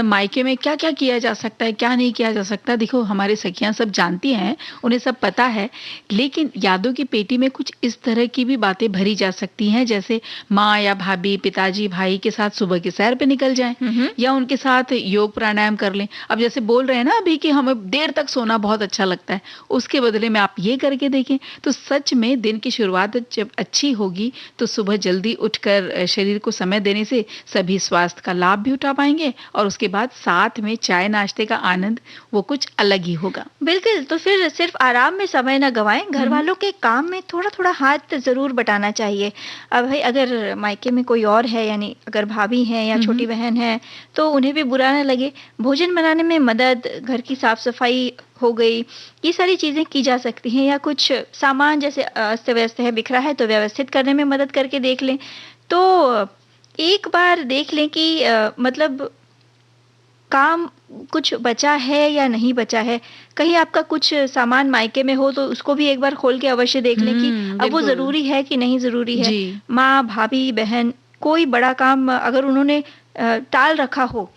मायके में क्या-क्या किया जा सकता है, क्या नहीं किया जा सकता। देखो हमारी सखियाँ सब जानती हैं, उन्हें सब पता है, लेकिन यादों की पेटी में कुछ इस तरह की भी बातें भरी जा सकती हैं, जैसे माँ या भाभी, पिताजी, भाई के साथ सुबह की सैर पे निकल जाएँ या उनके साथ योग प्राणायाम कर लें। अब जैसे बोल रहे हैं ना अभी कि हमें देर तक सोना बहुत अच्छा लगता है, उसके बदले में आप ये करके देखें, तो सच में दिन की शुरुआत जब अच्छी होगी तो सुबह जल्दी उठकर शरीर को समय देने से सभी स्वास्थ्य का लाभ भी उठा पाएंगे और उसके बाद साथ में चाय नाश्ते का आनंद वो कुछ अलग ही होगा। बिल्कुल, तो फिर सिर्फ आराम में समय न गवाएं, घर वालों के काम में थोड़ा-थोड़ा हाथ ज़रूर बटाना चाहिए। अब भाई अगर मायके में कोई और है, यानी अगर भाभी हैं या छोटी बहन है, तो उन्हें भी बुरा न लगे। भोजन बनाने में मदद, घर की साफ-सफाई हो गई, ये सारी चीज़ें की जा सकती हैं, या कुछ सामान जैसे अस्त-व्यस्त है, बिखरा है, तो व्यवस्थित करने में मदद करके देख लें। तो एक बार देख लें कि मतलब काम कुछ बचा है या नहीं बचा है। कहीं आपका कुछ सामान मायके में हो तो उसको भी एक बार खोल के अवश्य देख लें कि अब वो ज़रूरी है कि नहीं ज़रूरी है। माँ, भाभी, बहन, कोई बड़ा काम अगर उन्होंने टाल रखा हो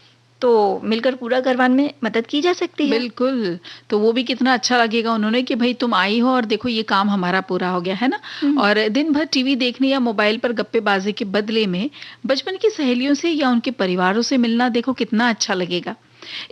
तो मिलकर पूरा करवाने में मदद की जा सकती है। बिल्कुल, तो वो भी कितना अच्छा लगेगा उन्होंने कि भई तुम आई हो और देखो ये काम हमारा पूरा हो गया, है ना? और दिन भर टीवी देखने या मोबाइल पर गप्पेबाजी के बदले में बचपन की सहेलियों से या उनके परिवारों से मिलना देखो कितना अच्छा लगेगा।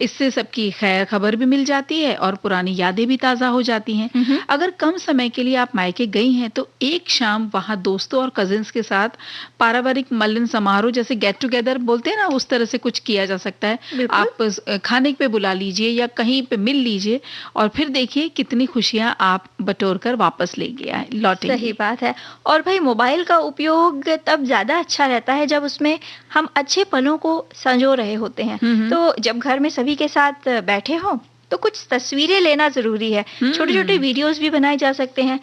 इससे सबकी खैर खबर भी मिल जाती है और पुरानी यादें भी ताज़ा हो जाती हैं। अगर कम समय के लिए आप मायके गई हैं तो एक शाम वहाँ दोस्तों और कजिन्स के साथ पारिवारिक मिलन समारोह जैसे गेट टुगेदर बोलते हैं ना, उस तरह से कुछ किया जा सकता है। आप खाने पे बुला लीजिए या कहीं पे मिल लीजिए और फिर देखिए कितनी खुशियाँ आप बटोर कर वापस लौटेंगे। सही बात है। और भाई मोबाइल का उपयोग तब ज़्यादा अच्छा रहता है जब उसमें हम अच्छे पलों को संजो रहे होते हैं। तो जब घर में सभी के साथ बैठे हों तो कुछ तस्वीरें लेना ज़रूरी है। छोटे-छोटे वीडियोस भी बनाए जा सकते हैं।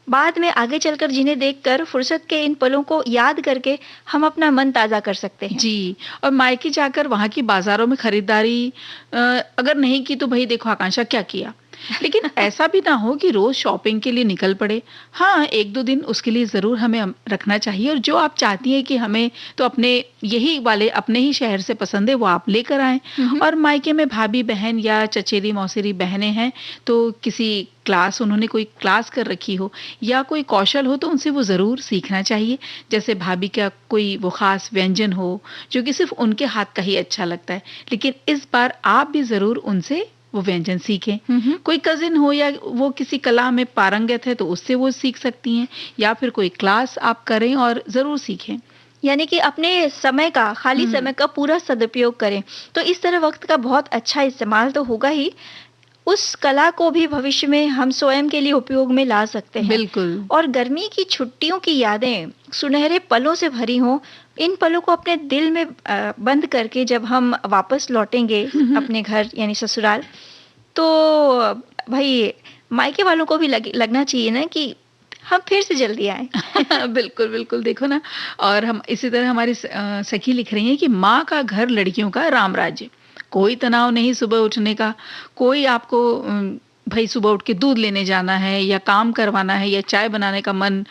बाद में आगे चलकर जिन्हें देखकर फुर्सत के इन पलों को याद करके हम अपना मन ताज़ा कर सकते हैं। जी, और मायके जाकर वहाँ की बाज़ारों में खरीदारी अगर नहीं की तो भई देखो आकांक्षा क्या किया? लेकिन ऐसा भी ना हो कि रोज शॉपिंग के लिए निकल पड़े। हाँ, 1-2 दिन उसके लिए ज़रूर हमें रखना चाहिए, और जो आप चाहती हैं कि हमें तो अपने यही वाले अपने ही शहर से पसंद है वो आप लेकर आएँ। और मायके में भाभी-बहन या चचेरी मौसेरी बहनें हैं, तो किसी उन्होंने कोई क्लास कर रखी हो या कोई कौशल हो, तो उनसे वो ज़रूर सीखना चाहिए। जैसे भाभी का कोई वो ख़ास व्यंजन हो जो कि सिर्फ़ उनके हाथ का ही अच्छा लगता है, लेकिन इस बार आप भी ज़रूर उनसे वो व्यंजन सीखें। कोई कज़िन हो या वो किसी कला में पारंगत है, तो उससे वो सीख सकती हैं, या फिर कोई क्लास आप करें और ज़रूर सीखें। यानी कि अपने समय का, खाली समय का पूरा सदुपयोग करें। तो इस तरह वक़्त का बहुत अच्छा इस्तेमाल तो होगा ही, उस कला को भी भविष्य में हम स्वयं के लिए उपयोग में ला सकते हैं। बिल्कुल। और गर्मी की छुट्टियों की यादें सुनहरे पलों से भरी हों, इन पलों को अपने दिल में बंद करके जब हम वापस लौटेंगे अपने घर यानी ससुराल, तो भाई मायके वालों को भी लगना चाहिए ना कि हम फिर से जल्दी आएँ। बिल्कुल, बिल्कुल, देखो ना। और हम इसी तरह हमारी सखी लिख रही हैं कि माँ का घर लड़कियों का राम राज्य। कोई तनाव नहीं सुबह उठने का, कोई आपको भई सुबह उठ के दूध लेने जाना है या काम करवाना है या चाय बनाने का मन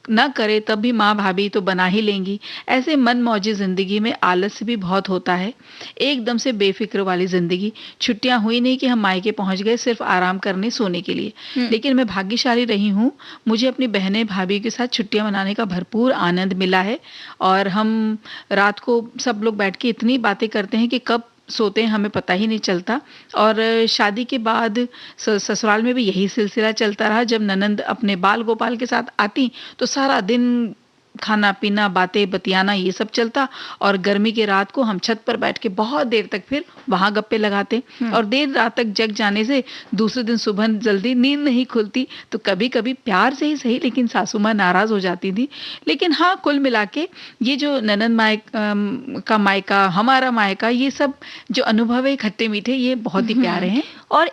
ना करे, तब भी माँ भाभी तो बना ही लेंगी। ऐसे मनमौजी ज़िंदगी में आलस भी बहुत होता है। एकदम से बेफ़िक्र वाली ज़िंदगी। छुट्टियाँ हुई नहीं कि हम मायके पहुँच गए सिर्फ़ आराम करने, सोने के लिए। लेकिन मैं भाग्यशाली रही हूँ, मुझे अपनी बहनें, भाभी के साथ छुट्टियाँ मनाने का भरपूर आनंद मिला है, और हम रात को सब लोग बैठ के इतनी बातें करते हैं कि कब सोते हैं हमें पता ही नहीं चलता। और शादी के बाद ससुराल में भी यही सिलसिला चलता रहा। जब ननंद अपने बाल गोपाल के साथ आती, तो सारा दिन खाना पीना, बातें बतियाना, ये सब चलता, और गर्मी की रात को हम छत पर बैठ के बहुत देर तक फिर वहां गप्पे लगाते, और देर रात तक जग जाने से दूसरे दिन सुबह जल्दी नींद नहीं खुलती। तो कभी कभी प्यार से ही सही, लेकिन सासू माँ नाराज हो जाती थी। लेकिन हाँ, कुल मिला के ये जो ननंद का मायका, हमारा मायका, ये सब जो अनुभव है खट्टे मीठे, ये बहुत ही प्यारे हैं। और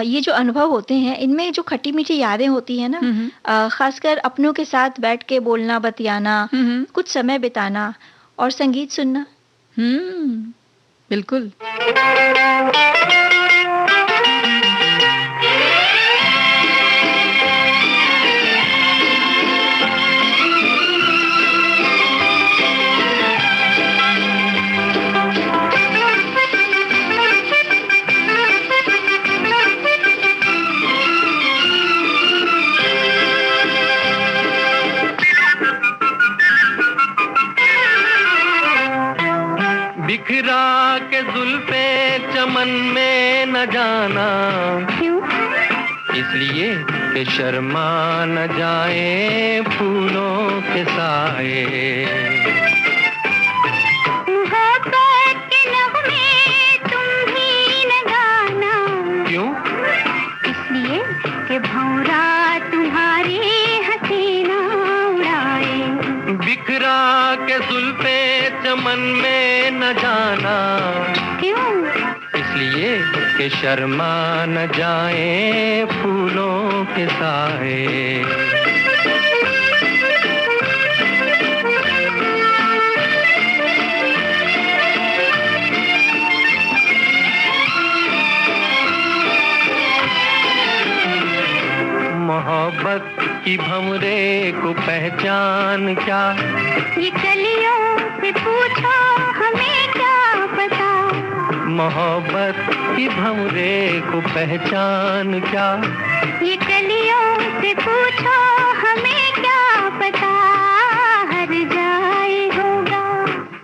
ये जो अनुभव होते हैं, इनमें जो खट्टी मीठी यादें होती है ना, खासकर अपनों के साथ बैठ के बोलना, बतियाना, कुछ समय बिताना और संगीत सुनना। बिल्कुल। बिखरा के जुल्फे चमन में न जाना, क्यों? इसलिए कि शर्मा न जाए फूलों के साए। मोहब्बत के नगमे तुम ही न गाना, क्यों? इसलिए कि भंवरा तुम्हारी हसीना उड़ाए। बिखरा के जुल्फे चमन में न जाना, क्यों? इसलिए कि शर्मा न जाए फूलों के साए। मोहब्बत की भंवरे को पहचान क्या, ये कलियों से पूछो हमें क्या पता। मोहब्बत की भंवरे को पहचान क्या, ये कलियों से पूछो हमें क्या पता। हर जाए होगा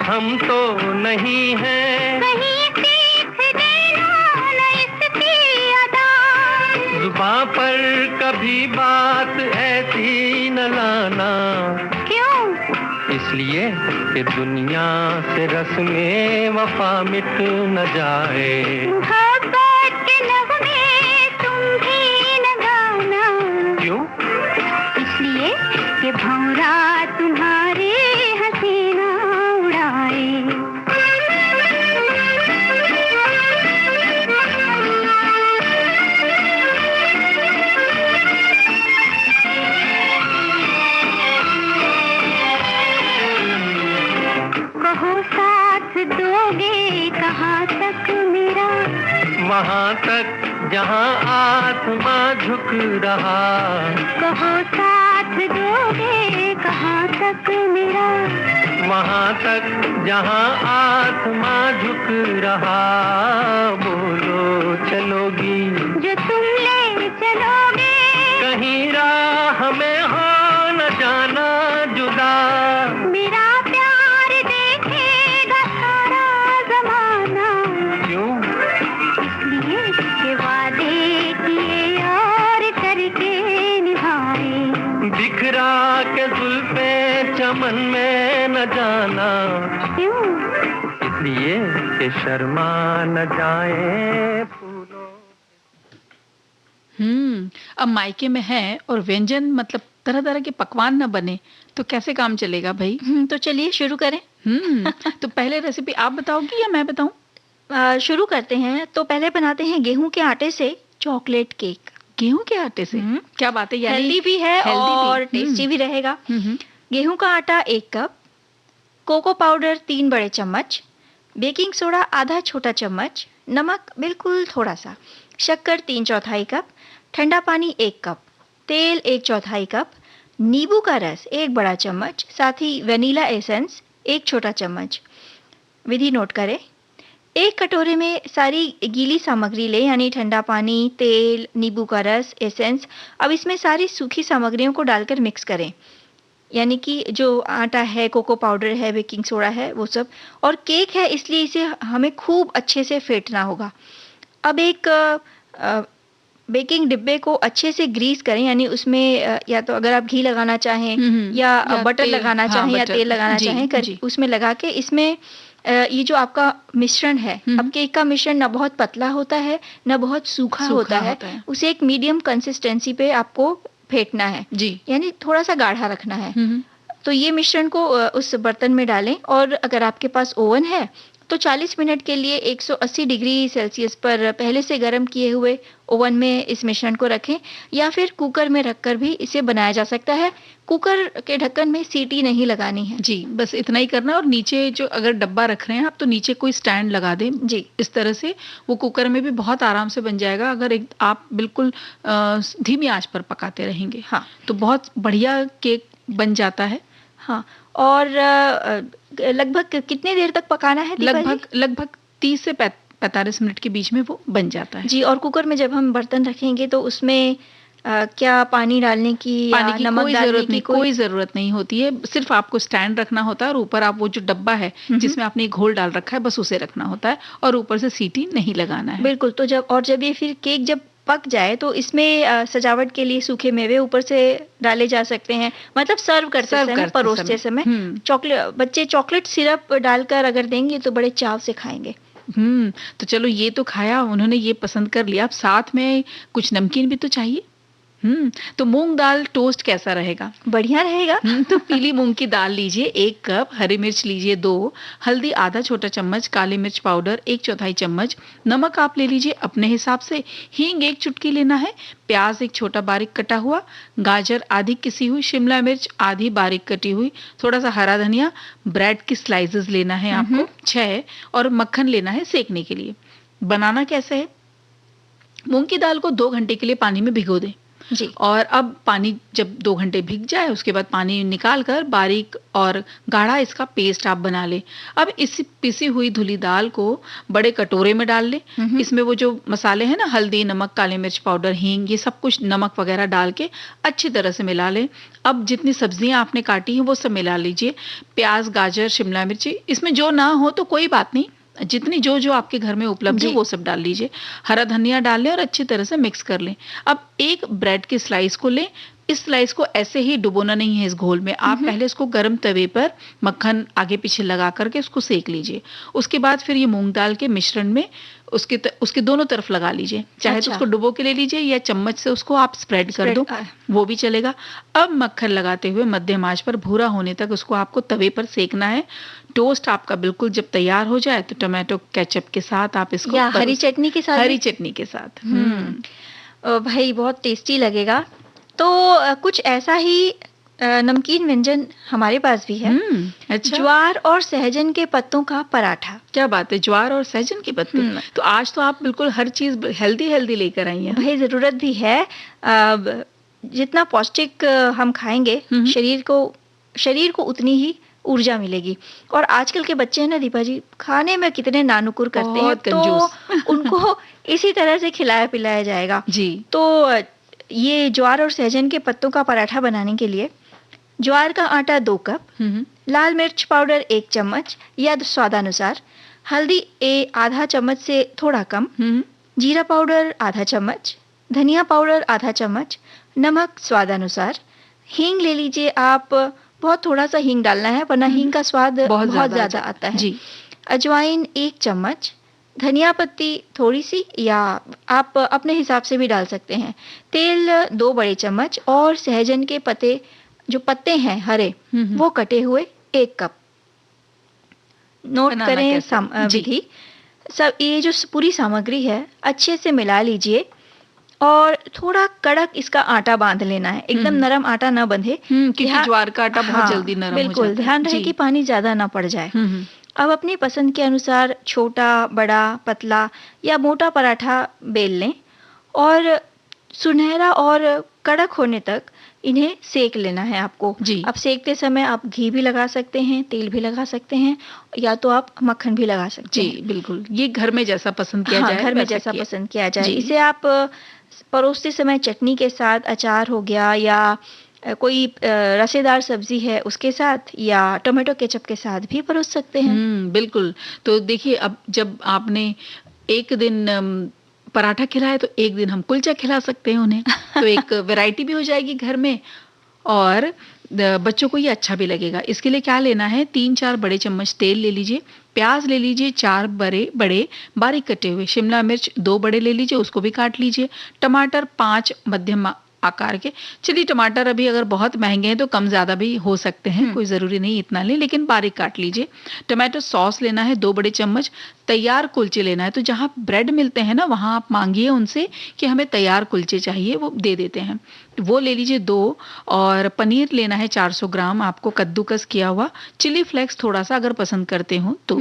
हम तो नहीं हैं, कहीं सीख देना न इसकी अदा। जुबां पर कभी बात ऐसी न लाना, क्यों? इसलिए कि दुनिया से रस्में वफा मिट न जाए। मोहब्बत के नगमे तुम भी न गाना, क्यों? इसलिए कि भंवरा तुम्हारी हसीना उड़ाए। कहो साथ दोगे कहाँ तक मेरा, वहाँ तक जहाँ आसमां झुक रहा। कहो साथ दोगे कहाँ तक मेरा, वहाँ तक जहाँ आसमां झुक रहा। बोलो चलोगी जो तुम ले चलोगे, कहीं राह में हो न जाना जुदा। मेरा प्यार देखेगा सारा जमाना, क्यों? इसलिए कि वादे किए और करके निभाए। बिखरा के जुल्फे चमन में न जाना, क्यों? इसलिए कि शर्मा न जाए फूलों। अब मायके में है और व्यंजन मतलब तरह तरह के पकवान न बने तो कैसे काम चलेगा भाई। तो चलिए शुरू करें। तो पहले रेसिपी आप बताओगी या मैं बताऊं? शुरू करते हैं। तो पहले बनाते हैं गेहूं के आटे से चॉकलेट केक। गेहूं के आटे से? क्या बात है, यानी हेल्दी भी है और टेस्टी भी रहेगा। गेहूं का आटा 1 कप, कोको पाउडर 3 बड़े चम्मच, बेकिंग सोडा आधा छोटा चम्मच, नमक बिल्कुल थोड़ा सा, शक्कर 3/4 कप, ठंडा पानी 1 कप, तेल 1/4 कप, नींबू का रस 1 बड़ा चम्मच, साथ ही वेनिला एसेंस 1 छोटा चम्मच। विधि नोट करें। 1 कटोरे में सारी गीली सामग्री लें, यानी ठंडा पानी, तेल, नींबू का रस, एसेंस। अब इसमें सारी सूखी सामग्रियों को डालकर मिक्स करें, यानी कि जो आटा है, कोको पाउडर है, बेकिंग सोडा है, वो सब। और केक है इसलिए इसे हमें खूब अच्छे से फेंटना होगा। अब एक बेकिंग डिब्बे को अच्छे से ग्रीस करें, यानी उसमें या तो अगर आप घी लगाना चाहें या बटर लगाना चाहें या तेल लगाना चाहें, उसमें लगा के इसमें ये जो आपका मिश्रण है, अब केक का मिश्रण ना बहुत पतला होता है ना बहुत सूखा होता है, उसे एक मीडियम कंसिस्टेंसी पे आपको फेंटना है जी, यानी थोड़ा सा गाढ़ा रखना है। तो ये मिश्रण को उस बर्तन में डालें और अगर आपके पास ओवन है तो 40 मिनट के लिए 180 डिग्री सेल्सियस पर पहले से गर्म किए हुए ओवन में इस मिश्रण को रखें, या फिर कुकर में रखकर भी इसे बनाया जा सकता है। कुकर के ढक्कन में सीटी नहीं लगानी है जी, बस इतना ही करना। और नीचे जो अगर डब्बा रख रहे हैं आप तो नीचे कोई स्टैंड लगा दें जी, इस तरह से वो कुकर में भी बहुत आराम से बन जाएगा अगर आप बिल्कुल धीमी आंच पर पकाते रहेंगे। हाँ, तो बहुत बढ़िया केक बन जाता है। हाँ, और लगभग कितने देर तक पकाना है? लगभग 30 से 45 मिनट के बीच में वो बन जाता है जी। और कुकर में जब हम बर्तन रखेंगे तो उसमें क्या पानी डालने की नमक कोई जरूरत नहीं, कोई जरूरत नहीं होती है। सिर्फ आपको स्टैंड रखना होता है और ऊपर आप वो जो डब्बा है जिसमें आपने घोल डाल रखा है बस उसे रखना होता है और ऊपर से सीटी नहीं लगाना है। बिल्कुल। तो जब ये फिर केक जब पक जाए तो इसमें सजावट के लिए सूखे मेवे ऊपर से डाले जा सकते हैं, मतलब सर्व करते समय, परोसते समय। बच्चे चॉकलेट सिरप डालकर अगर देंगे तो बड़े चाव से खाएंगे। तो चलो ये तो खाया, उन्होंने ये पसंद कर लिया, अब साथ में कुछ नमकीन भी तो चाहिए। तो मूंग दाल टोस्ट कैसा रहेगा? बढ़िया रहेगा। तो पीली मूंग की दाल लीजिए 1 कप, हरी मिर्च लीजिए 2, हल्दी आधा छोटा चम्मच, काली मिर्च पाउडर 1/4 चम्मच, नमक आप ले लीजिए अपने हिसाब से, हींग 1 चुटकी लेना है, प्याज 1 छोटा बारीक कटा हुआ, गाजर आधी किसी हुई, शिमला मिर्च आधी बारीक कटी हुई, थोड़ा सा हरा धनिया, ब्रेड की स्लाइसेस लेना है आपको 6 और मक्खन लेना है सेकने के लिए। बनाना कैसे है? मूंग की दाल को 2 घंटे के लिए पानी में भिगो दें जी। और अब पानी जब 2 घंटे भीग जाए उसके बाद पानी निकाल कर बारीक और गाढ़ा इसका पेस्ट आप बना लें। अब इस पिसी हुई धुली दाल को बड़े कटोरे में डाल लें। इसमें वो जो मसाले हैं ना, हल्दी, नमक, काली मिर्च पाउडर, हींग, ये सब कुछ नमक वगैरह डाल के अच्छी तरह से मिला लें। अब जितनी सब्जियां आपने काटी हैं वो सब मिला लीजिए, प्याज, गाजर, शिमला मिर्ची, इसमें जो ना हो तो कोई बात नहीं, जितनी जो आपके घर में उपलब्ध है वो सब डाल लीजिए, हरा धनिया डाल लें और अच्छी तरह से मिक्स कर लें। अब एक ब्रेड की स्लाइस को लें, इस स्लाइस को ऐसे ही डुबोना नहीं है इस घोल में, आप पहले इसको गर्म तवे पर मक्खन आगे पीछे लगा करके उसको सेक लीजिए। उसके बाद फिर ये मूंग दाल के मिश्रण में उसके दोनों तरफ लगा लीजिए, चाहे तो उसको डुबो के ले लीजिए या चम्मच से उसको आप स्प्रेड कर दो, वो भी चलेगा। अब मक्खन लगाते हुए मध्यम आंच पर भूरा होने तक उसको आपको तवे पर सेकना है। टोस्ट आपका बिल्कुल जब तैयार हो जाए तो टोमेटो केचप के साथ आप इसको, या हरी चटनी के साथ भाई बहुत टेस्टी लगेगा। तो कुछ ऐसा ही नमकीन व्यंजन हमारे पास भी है। अच्छा। ज्वार और सहजन के पत्तों का पराठा। क्या बात है, ज्वार और सहजन के पत्ते। तो आज तो आप बिल्कुल हर चीज हेल्दी हेल्दी लेकर आई हैं। भाई जरूरत भी है, जितना पौष्टिक हम खाएंगे शरीर को उतनी ही ऊर्जा मिलेगी। और आजकल के बच्चे हैं ना दीपा जी, खाने में कितने नानुकुर करते हैं, तो उनको इसी तरह से खिलाया पिलाया जाएगा जी। तो ये ज्वार और सहजन के पत्तों का पराठा बनाने के लिए ज्वार का आटा 2 कप, लाल मिर्च पाउडर 1 चम्मच या स्वादानुसार, हल्दी आधा चम्मच से थोड़ा कम, जीरा पाउडर आधा चम्मच, धनिया पाउडर आधा चम्मच, नमक स्वादानुसार, हींग ले लीजिए आप, बहुत थोड़ा सा हींग डालना है वरना हींग का स्वाद बहुत ज्यादा आता है जी। अजवाइन 1 चम्मच, धनिया पत्ती थोड़ी सी या आप अपने हिसाब से भी डाल सकते हैं, तेल 2 बड़े चम्मच और सहजन के जो पत्ते हैं हरे वो कटे हुए 1 कप। नोट करें विधि। सब ये जो पूरी सामग्री है अच्छे से मिला लीजिए और थोड़ा कड़क इसका आटा बांध लेना है, एकदम नरम आटा ना बंधे क्योंकि ज्वार का आटा बहुत जल्दी नरम हो जाता है। बिल्कुल ध्यान रहे कि पानी ज्यादा ना पड़ जाए। अब अपनी पसंद के अनुसार छोटा, बड़ा, पतला या मोटा पराठा बेल लें और सुनहरा और कड़क होने तक इन्हें सेक लेना है आपको जी। अब सेकते समय आप घी भी लगा सकते हैं, तेल भी लगा सकते हैं या तो आप मक्खन भी लगा सकते हैं। जी बिल्कुल, ये घर में जैसा पसंद किया जाए, घर में जैसा पसंद किया जाए। इसे आप परोसते समय चटनी के साथ, अचार हो गया या कोई रसेदार सब्जी है उसके साथ या टोमेटो केचप के साथ भी परोस सकते हैं। बिल्कुल। तो देखिए, अब जब आपने एक दिन पराठा खिलाया तो एक दिन हम कुलचा खिला सकते हैं उन्हें, तो एक वैरायटी भी हो जाएगी घर में और बच्चों को ये अच्छा भी लगेगा। इसके लिए क्या लेना है, 3-4 बड़े चम्मच तेल ले लीजिए, प्याज ले लीजिए 4 बड़े बारीक कटे हुए, शिमला मिर्च 2 बड़े ले लीजिए, उसको भी काट लीजिए, टमाटर 5 मध्यम आकार के। चलिए टमाटर अभी अगर बहुत महंगे हैं तो कम ज्यादा भी हो सकते हैं, कोई जरूरी नहीं इतना ले, लेकिन बारीक काट लीजिए। टमाटो सॉस लेना है 2 बड़े चम्मच, तैयार कुलचे लेना है, तो जहां ब्रेड मिलते हैं ना वहां आप मांगिए उनसे कि हमें तैयार कुलचे चाहिए, वो दे देते हैं, वो ले लीजिए 2। और पनीर लेना है 400 ग्राम आपको कद्दूकस किया हुआ, चिली फ्लेक्स थोड़ा सा अगर पसंद करते हो तो।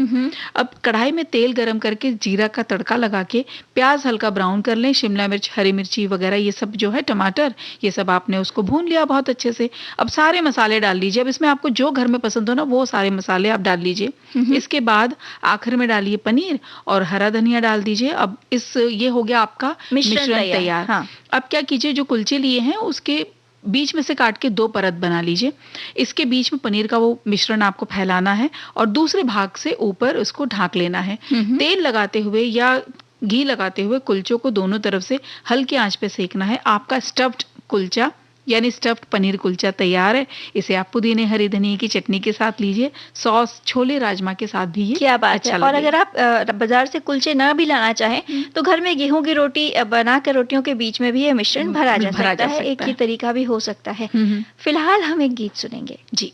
अब कढ़ाई में तेल गरम करके जीरा का तड़का लगा के प्याज हल्का ब्राउन कर लें, शिमला मिर्च, हरी मिर्ची वगैरह ये सब जो है, टमाटर, ये सब आपने उसको भून लिया बहुत अच्छे से। अब सारे मसाले डाल लीजिए, अब इसमें आपको जो घर में पसंद हो ना वो सारे मसाले आप डाल लीजिए। इसके बाद आखिर में डालिए पनीर और हरा धनिया डाल दीजिए। अब ये हो गया आपका मिश्रण तैयार। हाँ। अब क्या कीजिए, जो कुलचे लिए हैं उसके बीच में से काट के 2 परत बना लीजिए, इसके बीच में पनीर का वो मिश्रण आपको फैलाना है और दूसरे भाग से ऊपर उसको ढाक लेना है। तेल लगाते हुए या घी लगाते हुए कुलचों को दोनों तरफ से हल्की आंच पे सेकना है। आपका स्टफ्ड कुलचा यानी स्टफ्ड पनीर कुलचा तैयार है। इसे आप पुदीने, हरी धनिया की चटनी के साथ लीजिए, सॉस, छोले राजमा के साथ भी ये क्या बात अच्छा है। और अगर आप बाजार से कुलचे ना भी लाना चाहें तो घर में गेहूं की रोटी बनाकर रोटियों के बीच में भी ये मिश्रण भरा जा सकता है। एक ही तरीका भी हो सकता है। फिलहाल हम एक गीत सुनेंगे जी।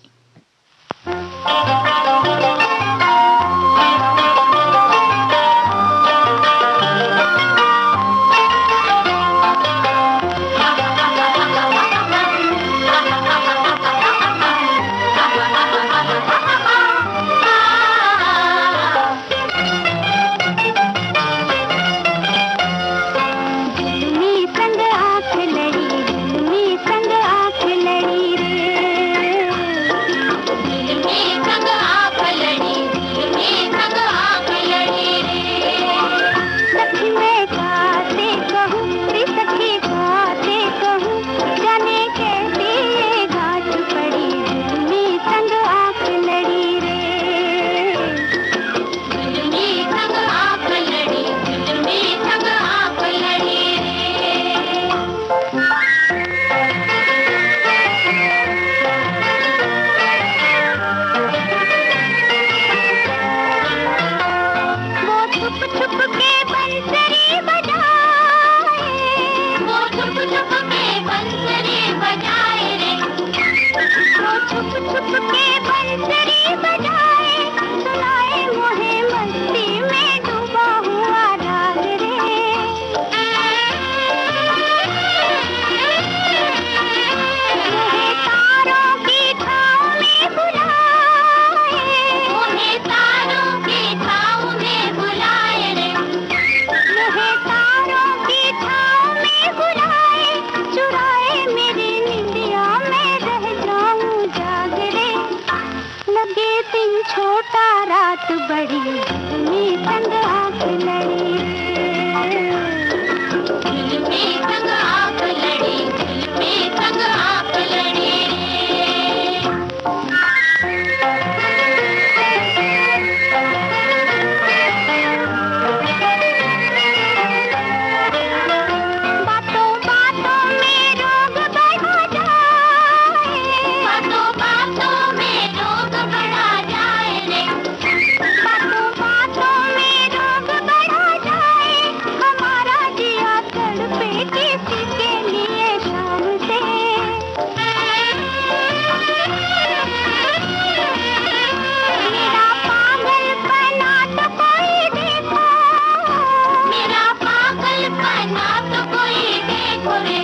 बात बड़ी में संग आंख लड़ी में संग आंख लड़ी में संग आंख लड़ी बातों बातों में रोग बढ़ा जाए बातों बातों में रोग बढ़ा जाए रे बातों बातों में रोग बढ़ा जाए हमारा जिया तड़पे किसी के लिए शाम से मेरा पागलपना तो कोई देखो मेरा पागलपना तो कोई देखो रे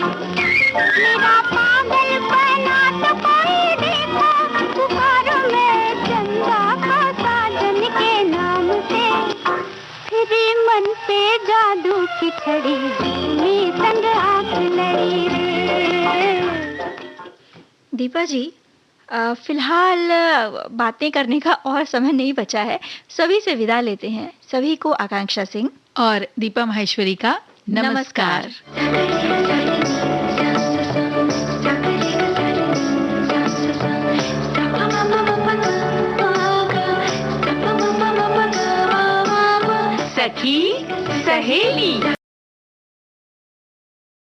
मेरा पागलपना तो कोई देखो पुकारो मैं चंदा का साजन के नाम से फिर मन पे जादू की छड़ी में संग आंख लड़ी रे दीपा जी, फिलहाल बातें करने का और समय नहीं बचा है। सभी से विदा लेते हैं। सभी को आकांक्षा सिंह और दीपा माहेश्वरी का नमस्कार। सखी सहेली।